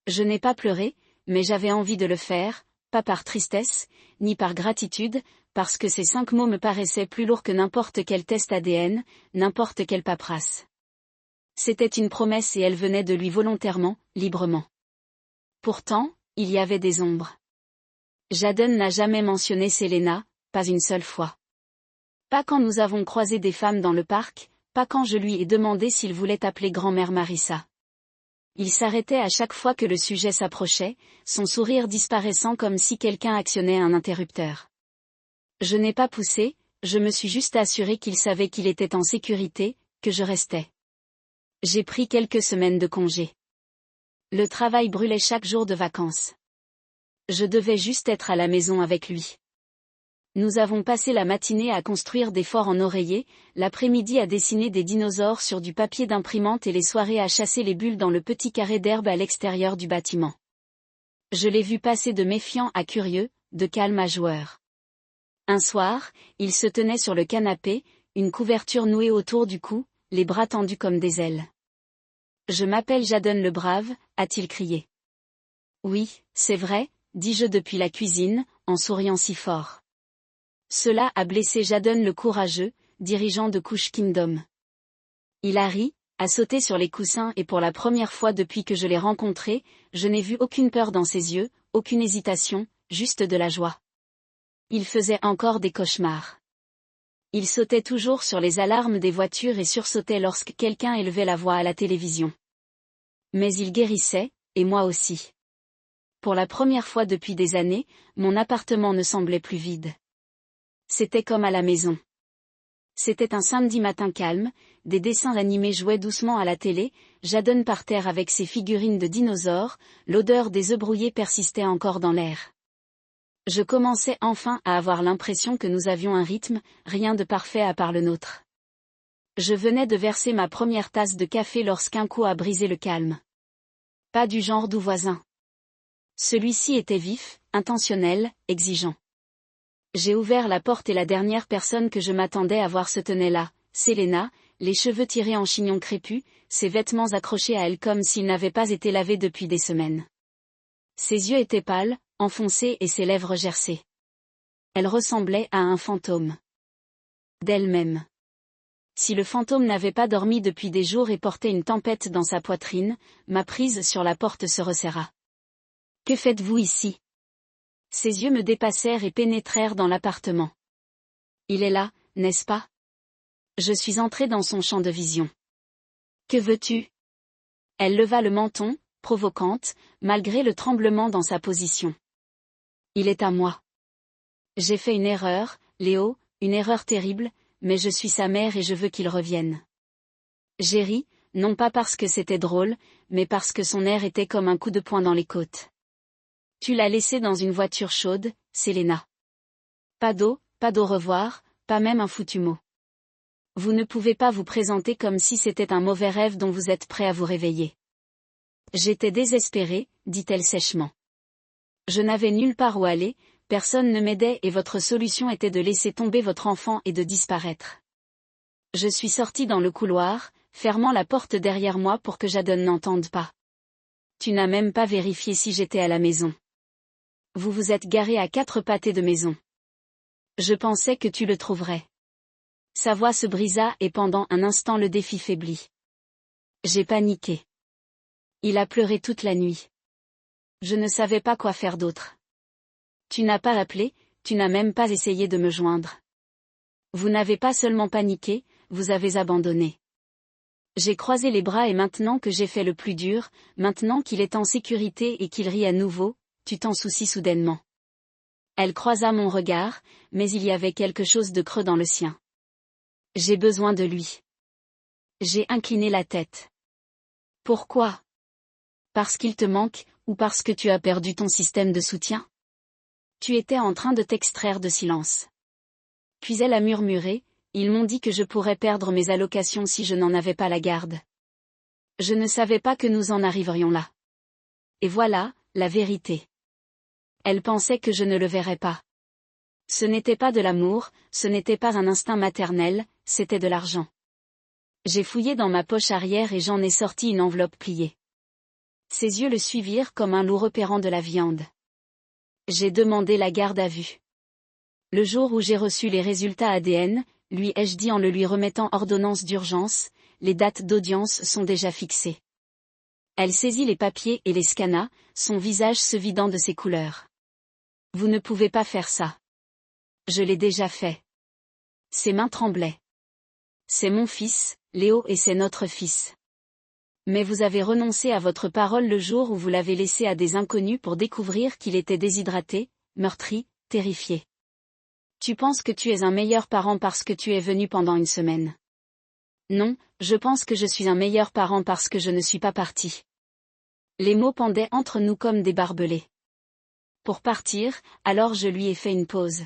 Je n'ai pas pleuré, mais j'avais envie de le faire, pas par tristesse, ni par gratitude, parce que ces 5 mots me paraissaient plus lourds que n'importe quel test ADN, n'importe quelle paperasse. C'était une promesse et elle venait de lui volontairement, librement. Pourtant, il y avait des ombres. Jadon n'a jamais mentionné Selena, pas une seule fois. Pas quand nous avons croisé des femmes dans le parc, pas quand je lui ai demandé s'il voulait appeler grand-mère Marissa. Il s'arrêtait à chaque fois que le sujet s'approchait, son sourire disparaissant comme si quelqu'un actionnait un interrupteur. Je n'ai pas poussé, je me suis juste assuré qu'il savait qu'il était en sécurité, que je restais. J'ai pris quelques semaines de congé. Le travail brûlait chaque jour de vacances. Je devais juste être à la maison avec lui. Nous avons passé la matinée à construire des forts en oreiller, l'après-midi à dessiner des dinosaures sur du papier d'imprimante et les soirées à chasser les bulles dans le petit carré d'herbe à l'extérieur du bâtiment. Je l'ai vu passer de méfiant à curieux, de calme à joueur. Un soir, il se tenait sur le canapé, une couverture nouée autour du cou, les bras tendus comme des ailes. « Je m'appelle Jadon le Brave », a-t-il crié. « Oui, c'est vrai », dis-je depuis la cuisine, en souriant si fort. Cela a blessé Jadon le Courageux, dirigeant de Couche Kingdom. Il a ri, a sauté sur les coussins et pour la première fois depuis que je l'ai rencontré, je n'ai vu aucune peur dans ses yeux, aucune hésitation, juste de la joie. Il faisait encore des cauchemars. Il sautait toujours sur les alarmes des voitures et sursautait lorsque quelqu'un élevait la voix à la télévision. Mais il guérissait, et moi aussi. Pour la première fois depuis des années, mon appartement ne semblait plus vide. C'était comme à la maison. C'était un samedi matin calme, des dessins animés jouaient doucement à la télé, Jadon par terre avec ses figurines de dinosaures, l'odeur des œufs brouillés persistait encore dans l'air. Je commençais enfin à avoir l'impression que nous avions un rythme, rien de parfait à part le nôtre. Je venais de verser ma première tasse de café lorsqu'un coup a brisé le calme. Pas du genre doux voisin. Celui-ci était vif, intentionnel, exigeant. J'ai ouvert la porte et la dernière personne que je m'attendais à voir se tenait là, Selena, les cheveux tirés en chignon crépus, ses vêtements accrochés à elle comme s'ils n'avaient pas été lavés depuis des semaines. Ses yeux étaient pâles, enfoncés et ses lèvres gercées. Elle ressemblait à un fantôme. D'elle-même. Si le fantôme n'avait pas dormi depuis des jours et portait une tempête dans sa poitrine, ma prise sur la porte se resserra. « Que faites-vous ici ?» Ses yeux me dépassèrent et pénétrèrent dans l'appartement. « Il est là, n'est-ce pas ?» Je suis entrée dans son champ de vision. « Que veux-tu » Elle leva le menton, provocante, malgré le tremblement dans sa position. « Il est à moi. J'ai fait une erreur, Léo, une erreur terrible, mais je suis sa mère et je veux qu'il revienne. » J'ai ri, non pas parce que c'était drôle, mais parce que son air était comme un coup de poing dans les côtes. « Tu l'as laissé dans une voiture chaude, Selena. Pas d'eau, pas d'au revoir, pas même un foutu mot. Vous ne pouvez pas vous présenter comme si c'était un mauvais rêve dont vous êtes prêt à vous réveiller. » J'étais désespérée, dit-elle sèchement. Je n'avais nulle part où aller, personne ne m'aidait et votre solution était de laisser tomber votre enfant et de disparaître. Je suis sortie dans le couloir, fermant la porte derrière moi pour que Jadon n'entende pas. Tu n'as même pas vérifié si j'étais à la maison. Vous vous êtes garé à 4 pâtés de maison. Je pensais que tu le trouverais. Sa voix se brisa et pendant un instant le défi faiblit. J'ai paniqué. Il a pleuré toute la nuit. Je ne savais pas quoi faire d'autre. Tu n'as pas appelé, tu n'as même pas essayé de me joindre. Vous n'avez pas seulement paniqué, vous avez abandonné. J'ai croisé les bras et maintenant que j'ai fait le plus dur, maintenant qu'il est en sécurité et qu'il rit à nouveau, tu t'en soucies soudainement. Elle croisa mon regard, mais il y avait quelque chose de creux dans le sien. J'ai besoin de lui. J'ai incliné la tête. Pourquoi ? Parce qu'il te manque, ou parce que tu as perdu ton système de soutien ? Tu étais en train de t'extraire de silence. Puis elle a murmuré, ils m'ont dit que je pourrais perdre mes allocations si je n'en avais pas la garde. Je ne savais pas que nous en arriverions là. Et voilà, la vérité. Elle pensait que je ne le verrais pas. Ce n'était pas de l'amour, ce n'était pas un instinct maternel, c'était de l'argent. J'ai fouillé dans ma poche arrière et j'en ai sorti une enveloppe pliée. Ses yeux le suivirent comme un loup repérant de la viande. J'ai demandé la garde à vue. Le jour où j'ai reçu les résultats ADN, lui ai-je dit en le lui remettant ordonnance d'urgence, les dates d'audience sont déjà fixées. Elle saisit les papiers et les scana, son visage se vidant de ses couleurs. Vous ne pouvez pas faire ça. Je l'ai déjà fait. Ses mains tremblaient. C'est mon fils, Léo et c'est notre fils. Mais vous avez renoncé à votre parole le jour où vous l'avez laissé à des inconnus pour découvrir qu'il était déshydraté, meurtri, terrifié. Tu penses que tu es un meilleur parent parce que tu es venu pendant une semaine. Non, je pense que je suis un meilleur parent parce que je ne suis pas parti. Les mots pendaient entre nous comme des barbelés. Pour partir, alors je lui ai fait une pause.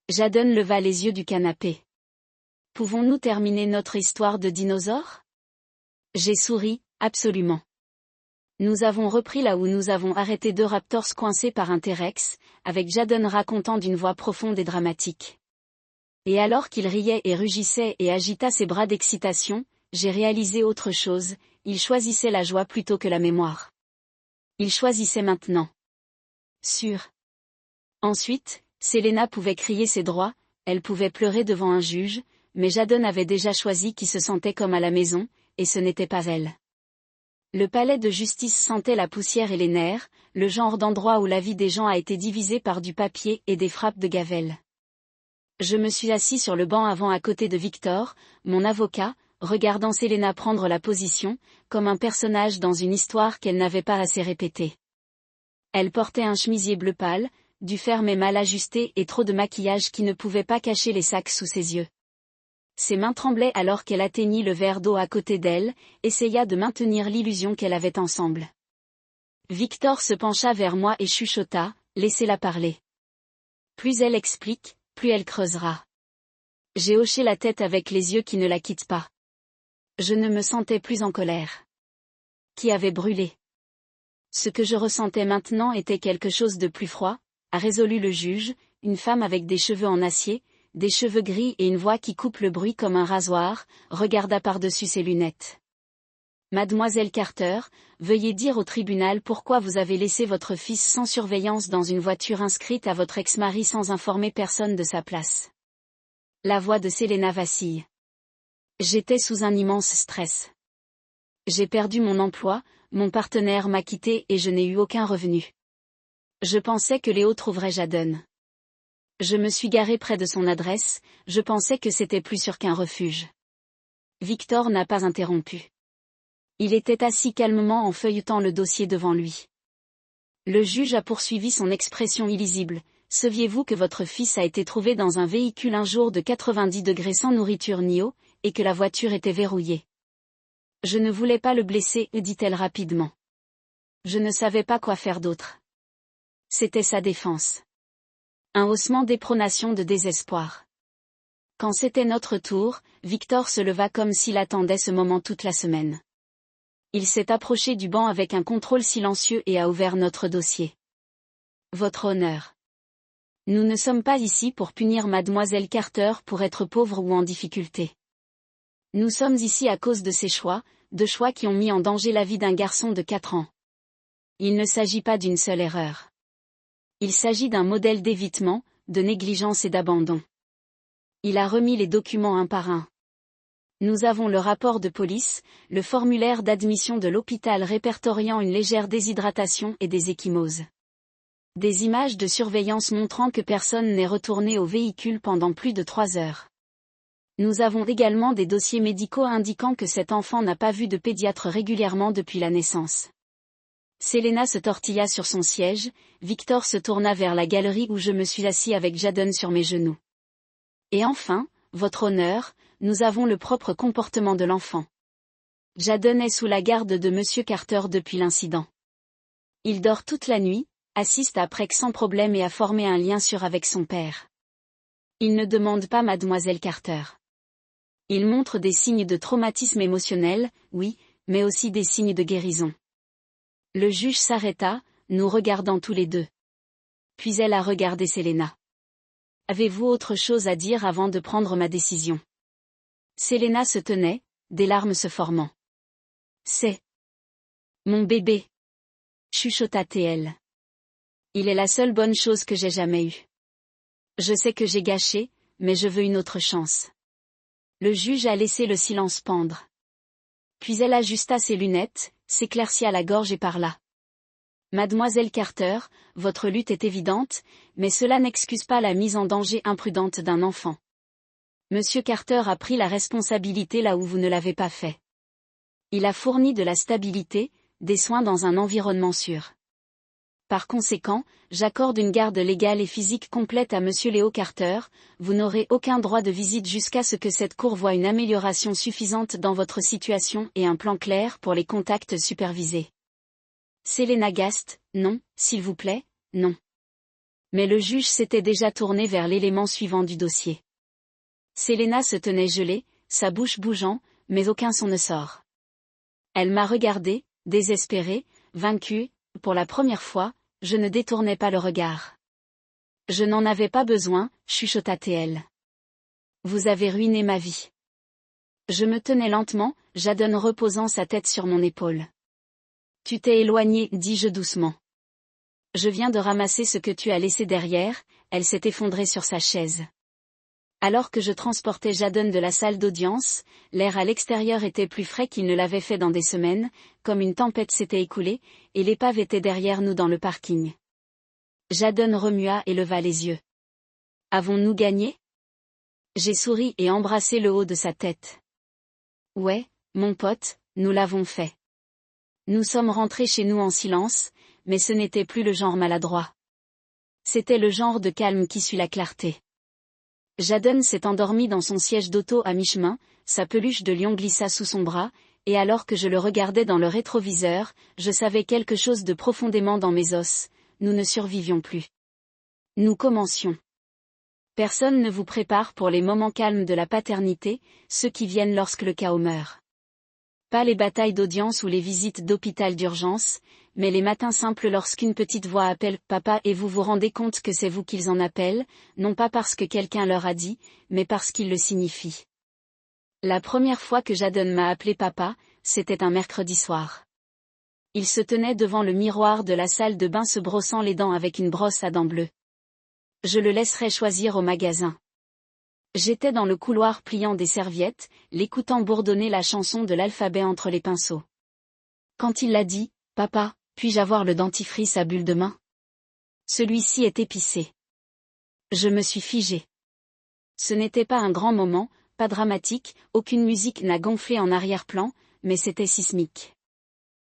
Jadon leva les yeux du canapé. Pouvons-nous terminer notre histoire de dinosaures? J'ai souri, absolument. Nous avons repris là où nous avons arrêté deux raptors coincés par un T-Rex, avec Jadon racontant d'une voix profonde et dramatique. Et alors qu'il riait et rugissait et agita ses bras d'excitation, j'ai réalisé autre chose, il choisissait la joie plutôt que la mémoire. Il choisissait maintenant. Sûr. Ensuite, Selena pouvait crier ses droits, elle pouvait pleurer devant un juge, mais Jadon avait déjà choisi qui se sentait comme à la maison, et ce n'était pas elle. Le palais de justice sentait la poussière et les nerfs, le genre d'endroit où la vie des gens a été divisée par du papier et des frappes de gavelle. Je me suis assis sur le banc avant à côté de Victor, mon avocat, regardant Selena prendre la position, comme un personnage dans une histoire qu'elle n'avait pas assez répétée. Elle portait un chemisier bleu pâle, du ferme et mal ajusté et trop de maquillage qui ne pouvait pas cacher les sacs sous ses yeux. Ses mains tremblaient alors qu'elle atteignit le verre d'eau à côté d'elle, essaya de maintenir l'illusion qu'elle avait ensemble. Victor se pencha vers moi et chuchota, laissez-la parler. Plus elle explique, plus elle creusera. J'ai hoché la tête avec les yeux qui ne la quittent pas. Je ne me sentais plus en colère. Qui avait brûlé? Ce que je ressentais maintenant était quelque chose de plus froid, a résolu le juge, une femme avec des cheveux en acier, des cheveux gris et une voix qui coupe le bruit comme un rasoir, regarda par-dessus ses lunettes. Mademoiselle Carter, veuillez dire au tribunal pourquoi vous avez laissé votre fils sans surveillance dans une voiture inscrite à votre ex-mari sans informer personne de sa place. La voix de Selena vacille. J'étais sous un immense stress. J'ai perdu mon emploi, mon partenaire m'a quitté et je n'ai eu aucun revenu. Je pensais que Léo trouverait Jadon. Je me suis garé près de son adresse, je pensais que c'était plus sûr qu'un refuge. Victor n'a pas interrompu. Il était assis calmement en feuilletant le dossier devant lui. Le juge a poursuivi son expression illisible. Saviez-vous que votre fils a été trouvé dans un véhicule un jour de 90 degrés sans nourriture ni eau, et que la voiture était verrouillée? Je ne voulais pas le blesser, dit-elle rapidement. Je ne savais pas quoi faire d'autre. C'était sa défense. Un haussement d'épronation de désespoir. Quand c'était notre tour, Victor se leva comme s'il attendait ce moment toute la semaine. Il s'est approché du banc avec un contrôle silencieux et a ouvert notre dossier. Votre honneur. Nous ne sommes pas ici pour punir mademoiselle Carter pour être pauvre ou en difficulté. Nous sommes ici à cause de ses choix, de choix qui ont mis en danger la vie d'un garçon de 4 ans. Il ne s'agit pas d'une seule erreur. Il s'agit d'un modèle d'évitement, de négligence et d'abandon. Il a remis les documents un par un. Nous avons le rapport de police, le formulaire d'admission de l'hôpital répertoriant une légère déshydratation et des ecchymoses. Des images de surveillance montrant que personne n'est retourné au véhicule pendant plus de 3 heures. Nous avons également des dossiers médicaux indiquant que cet enfant n'a pas vu de pédiatre régulièrement depuis la naissance. Selena se tortilla sur son siège, Victor se tourna vers la galerie où je me suis assis avec Jadon sur mes genoux. Et enfin, votre honneur, nous avons le propre comportement de l'enfant. Jadon est sous la garde de Monsieur Carter depuis l'incident. Il dort toute la nuit, assiste à Prec sans problème et a formé un lien sûr avec son père. Il ne demande pas mademoiselle Carter. Il montre des signes de traumatisme émotionnel, oui, mais aussi des signes de guérison. Le juge s'arrêta, nous regardant tous les deux. Puis elle a regardé Selena. Avez-vous autre chose à dire avant de prendre ma décision? Selena se tenait, des larmes se formant. C'est mon bébé, chuchota T.L. Il est la seule bonne chose que j'ai jamais eue. Je sais que j'ai gâché, mais je veux une autre chance. Le juge a laissé le silence pendre. Puis elle ajusta ses lunettes, s'éclaircia la gorge et parla. Mademoiselle Carter, votre lutte est évidente, mais cela n'excuse pas la mise en danger imprudente d'un enfant. Monsieur Carter a pris la responsabilité là où vous ne l'avez pas fait. Il a fourni de la stabilité, des soins dans un environnement sûr. Par conséquent, j'accorde une garde légale et physique complète à Monsieur Léo Carter, vous n'aurez aucun droit de visite jusqu'à ce que cette cour voie une amélioration suffisante dans votre situation et un plan clair pour les contacts supervisés. Selena Gast, non, s'il vous plaît, non. Mais le juge s'était déjà tourné vers l'élément suivant du dossier. Selena se tenait gelée, sa bouche bougeant, mais aucun son ne sort. Elle m'a regardé, désespérée, vaincue, pour la première fois, je ne détournais pas le regard. Je n'en avais pas besoin, chuchota-t-elle. Vous avez ruiné ma vie. Je me tenais lentement, Jadon reposant sa tête sur mon épaule. Tu t'es éloignée, dis-je doucement. Je viens de ramasser ce que tu as laissé derrière, elle s'est effondrée sur sa chaise. Alors que je transportais Jadon de la salle d'audience, l'air à l'extérieur était plus frais qu'il ne l'avait fait dans des semaines, comme une tempête s'était écoulée, et l'épave était derrière nous dans le parking. Jadon remua et leva les yeux. Avons-nous gagné? J'ai souri et embrassé le haut de sa tête. Ouais, mon pote, nous l'avons fait. Nous sommes rentrés chez nous en silence, mais ce n'était plus le genre maladroit. C'était le genre de calme qui suit la clarté. Jadon s'est endormi dans son siège d'auto à mi-chemin, sa peluche de lion glissa sous son bras, et alors que je le regardais dans le rétroviseur, je savais quelque chose de profondément dans mes os, nous ne survivions plus. Nous commencions. Personne ne vous prépare pour les moments calmes de la paternité, ceux qui viennent lorsque le chaos meurt. Pas les batailles d'audience ou les visites d'hôpital d'urgence, mais les matins simples lorsqu'une petite voix appelle « Papa » et vous vous rendez compte que c'est vous qu'ils en appellent, non pas parce que quelqu'un leur a dit, mais parce qu'ils le signifient. La première fois que Jadon m'a appelé papa, c'était un mercredi soir. Il se tenait devant le miroir de la salle de bain se brossant les dents avec une brosse à dents bleues. Je le laisserai choisir au magasin. J'étais dans le couloir pliant des serviettes, l'écoutant bourdonner la chanson de l'alphabet entre les pinceaux. Quand il l'a dit, « Papa, puis-je avoir le dentifrice à bulles de main ?» Celui-ci est épicé. Je me suis figé. Ce n'était pas un grand moment, pas dramatique, aucune musique n'a gonflé en arrière-plan, mais c'était sismique.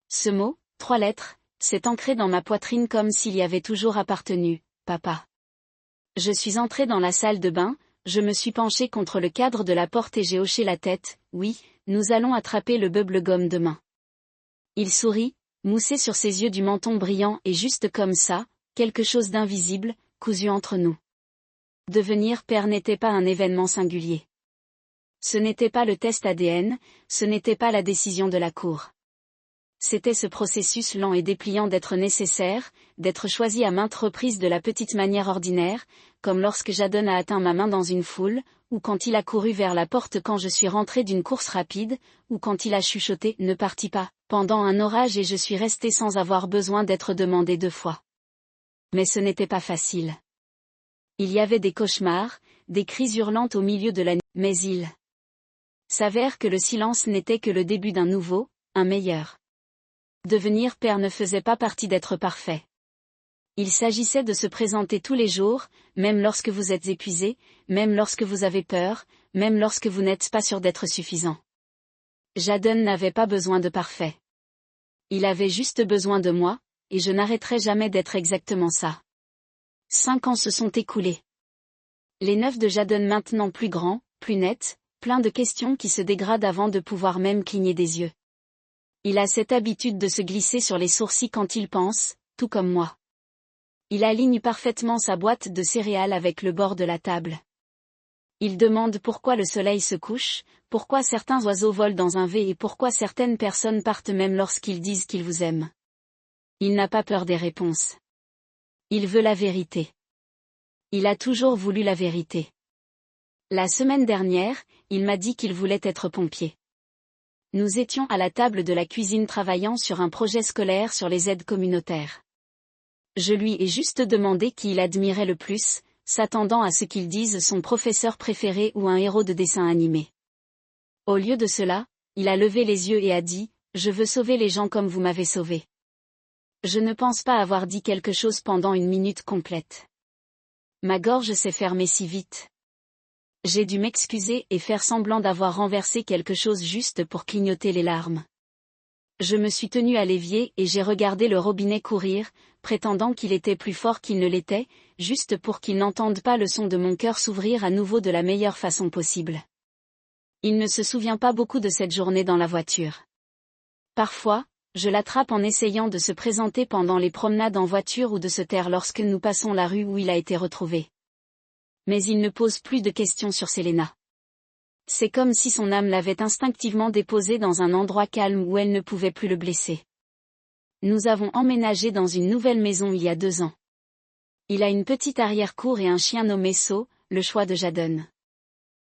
Ce mot, 3 lettres, s'est ancré dans ma poitrine comme s'il y avait toujours appartenu, papa. Je suis entré dans la salle de bain, je me suis penché contre le cadre de la porte et j'ai hoché la tête, oui, nous allons attraper le bubble-gum demain. Il sourit, moussé sur ses yeux du menton brillant et juste comme ça, quelque chose d'invisible, cousu entre nous. Devenir père n'était pas un événement singulier. Ce n'était pas le test ADN, ce n'était pas la décision de la cour. C'était ce processus lent et dépliant d'être nécessaire, d'être choisi à maintes reprises de la petite manière ordinaire, comme lorsque Jadon a atteint ma main dans une foule, ou quand il a couru vers la porte quand je suis rentré d'une course rapide, ou quand il a chuchoté « Ne partis pas » pendant un orage et je suis resté sans avoir besoin d'être demandé 2 fois. Mais ce n'était pas facile. Il y avait des cauchemars, des cris hurlantes au milieu de la nuit, mais il s'avère que le silence n'était que le début d'un nouveau, un meilleur. Devenir père ne faisait pas partie d'être parfait. Il s'agissait de se présenter tous les jours, même lorsque vous êtes épuisé, même lorsque vous avez peur, même lorsque vous n'êtes pas sûr d'être suffisant. Jadon n'avait pas besoin de parfait. Il avait juste besoin de moi, et je n'arrêterai jamais d'être exactement ça. 5 ans se sont écoulés. Les 9 de Jadon maintenant plus grands, plus nets, plein de questions qui se dégradent avant de pouvoir même cligner des yeux. Il a cette habitude de se glisser sur les sourcils quand il pense, tout comme moi. Il aligne parfaitement sa boîte de céréales avec le bord de la table. Il demande pourquoi le soleil se couche, pourquoi certains oiseaux volent dans un V et pourquoi certaines personnes partent même lorsqu'ils disent qu'ils vous aiment. Il n'a pas peur des réponses. Il veut la vérité. Il a toujours voulu la vérité. La semaine dernière, il m'a dit qu'il voulait être pompier. Nous étions à la table de la cuisine travaillant sur un projet scolaire sur les aides communautaires. Je lui ai juste demandé qui il admirait le plus, s'attendant à ce qu'il dise son professeur préféré ou un héros de dessin animé. Au lieu de cela, il a levé les yeux et a dit « Je veux sauver les gens comme vous m'avez sauvé ». Je ne pense pas avoir dit quelque chose pendant 1 minute complète. Ma gorge s'est fermée si vite. J'ai dû m'excuser et faire semblant d'avoir renversé quelque chose juste pour clignoter les larmes. Je me suis tenu à l'évier et j'ai regardé le robinet courir, prétendant qu'il était plus fort qu'il ne l'était, juste pour qu'il n'entende pas le son de mon cœur s'ouvrir à nouveau de la meilleure façon possible. Il ne se souvient pas beaucoup de cette journée dans la voiture. Parfois, je l'attrape en essayant de se présenter pendant les promenades en voiture ou de se taire lorsque nous passons la rue où il a été retrouvé. Mais il ne pose plus de questions sur Selena. C'est comme si son âme l'avait instinctivement déposé dans un endroit calme où elle ne pouvait plus le blesser. Nous avons emménagé dans une nouvelle maison il y a 2 ans. Il a une petite arrière-cour et un chien nommé So, le choix de Jadon.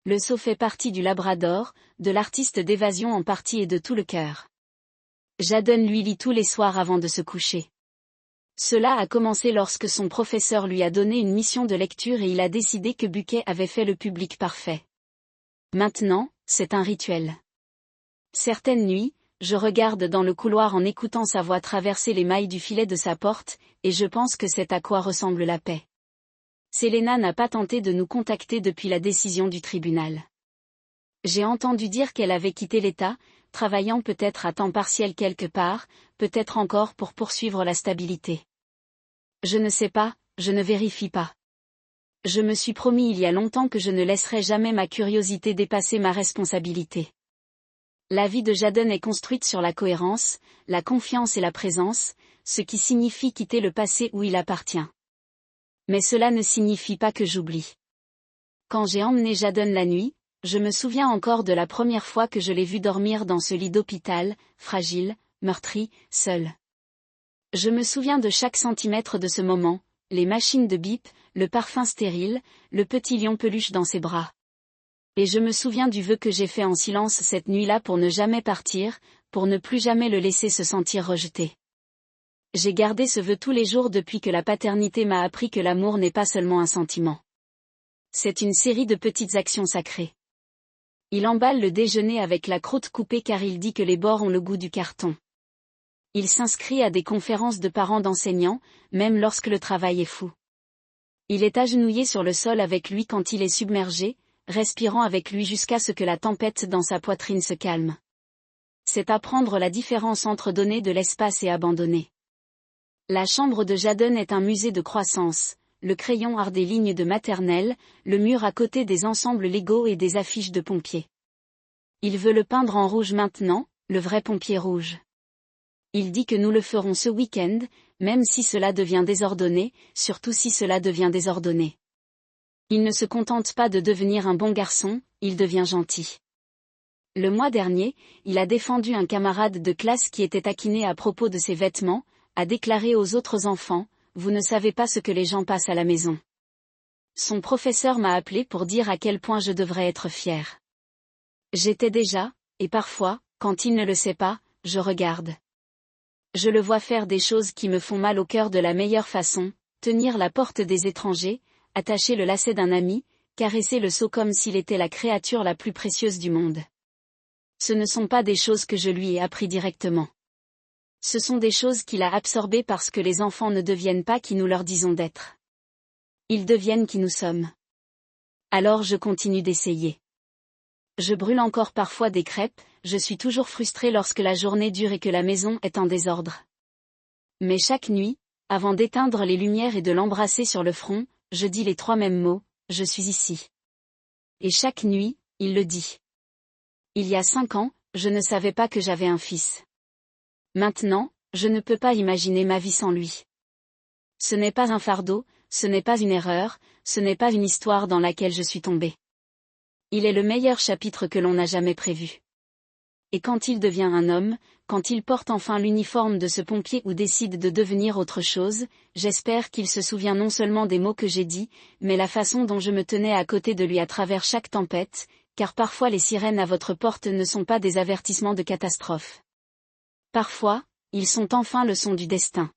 Le So fait partie du Labrador, de l'artiste d'évasion en partie et de tout le cœur. Jadon lui lit tous les soirs avant de se coucher. Cela a commencé lorsque son professeur lui a donné une mission de lecture et il a décidé que Buquet avait fait le public parfait. Maintenant, c'est un rituel. Certaines nuits, je regarde dans le couloir en écoutant sa voix traverser les mailles du filet de sa porte, et je pense que c'est à quoi ressemble la paix. Selena n'a pas tenté de nous contacter depuis la décision du tribunal. J'ai entendu dire qu'elle avait quitté l'État, travaillant peut-être à temps partiel quelque part, peut-être encore pour poursuivre la stabilité. Je ne sais pas, je ne vérifie pas. Je me suis promis il y a longtemps que je ne laisserai jamais ma curiosité dépasser ma responsabilité. La vie de Jadon est construite sur la cohérence, la confiance et la présence, ce qui signifie quitter le passé où il appartient. Mais cela ne signifie pas que j'oublie. Quand j'ai emmené Jadon la nuit, je me souviens encore de la première fois que je l'ai vu dormir dans ce lit d'hôpital, fragile, meurtri, seul. Je me souviens de chaque centimètre de ce moment, les machines de bip, le parfum stérile, le petit lion peluche dans ses bras. Et je me souviens du vœu que j'ai fait en silence cette nuit-là pour ne jamais partir, pour ne plus jamais le laisser se sentir rejeté. J'ai gardé ce vœu tous les jours depuis que la paternité m'a appris que l'amour n'est pas seulement un sentiment. C'est une série de petites actions sacrées. Il emballe le déjeuner avec la croûte coupée car il dit que les bords ont le goût du carton. Il s'inscrit à des conférences de parents d'enseignants, même lorsque le travail est fou. Il est agenouillé sur le sol avec lui quand il est submergé, respirant avec lui jusqu'à ce que la tempête dans sa poitrine se calme. C'est apprendre la différence entre donner de l'espace et abandonner. La chambre de Jadon est un musée de croissance, le crayon art des lignes de maternelle, le mur à côté des ensembles Lego et des affiches de pompiers. Il veut le peindre en rouge maintenant, le vrai pompier rouge. Il dit que nous le ferons ce week-end, même si cela devient désordonné, surtout si cela devient désordonné. Il ne se contente pas de devenir un bon garçon, il devient gentil. Le mois dernier, il a défendu un camarade de classe qui était taquiné à propos de ses vêtements, a déclaré aux autres enfants, « Vous ne savez pas ce que les gens passent à la maison. » Son professeur m'a appelé pour dire à quel point je devrais être fière. J'étais déjà, et parfois, quand il ne le sait pas, je regarde. Je le vois faire des choses qui me font mal au cœur de la meilleure façon, tenir la porte des étrangers, attacher le lacet d'un ami, caresser le seau comme s'il était la créature la plus précieuse du monde. Ce ne sont pas des choses que je lui ai appris directement. Ce sont des choses qu'il a absorbées parce que les enfants ne deviennent pas qui nous leur disons d'être. Ils deviennent qui nous sommes. Alors je continue d'essayer. Je brûle encore parfois des crêpes, je suis toujours frustrée lorsque la journée dure et que la maison est en désordre. Mais chaque nuit, avant d'éteindre les lumières et de l'embrasser sur le front, je dis les 3 mêmes mots, je suis ici. Et chaque nuit, il le dit. Il y a 5 ans, je ne savais pas que j'avais un fils. Maintenant, je ne peux pas imaginer ma vie sans lui. Ce n'est pas un fardeau, ce n'est pas une erreur, ce n'est pas une histoire dans laquelle je suis tombée. Il est le meilleur chapitre que l'on n'a jamais prévu. Et quand il devient un homme, quand il porte enfin l'uniforme de ce pompier ou décide de devenir autre chose, j'espère qu'il se souvient non seulement des mots que j'ai dits, mais la façon dont je me tenais à côté de lui à travers chaque tempête, car parfois les sirènes à votre porte ne sont pas des avertissements de catastrophe. Parfois, ils sont enfin le son du destin.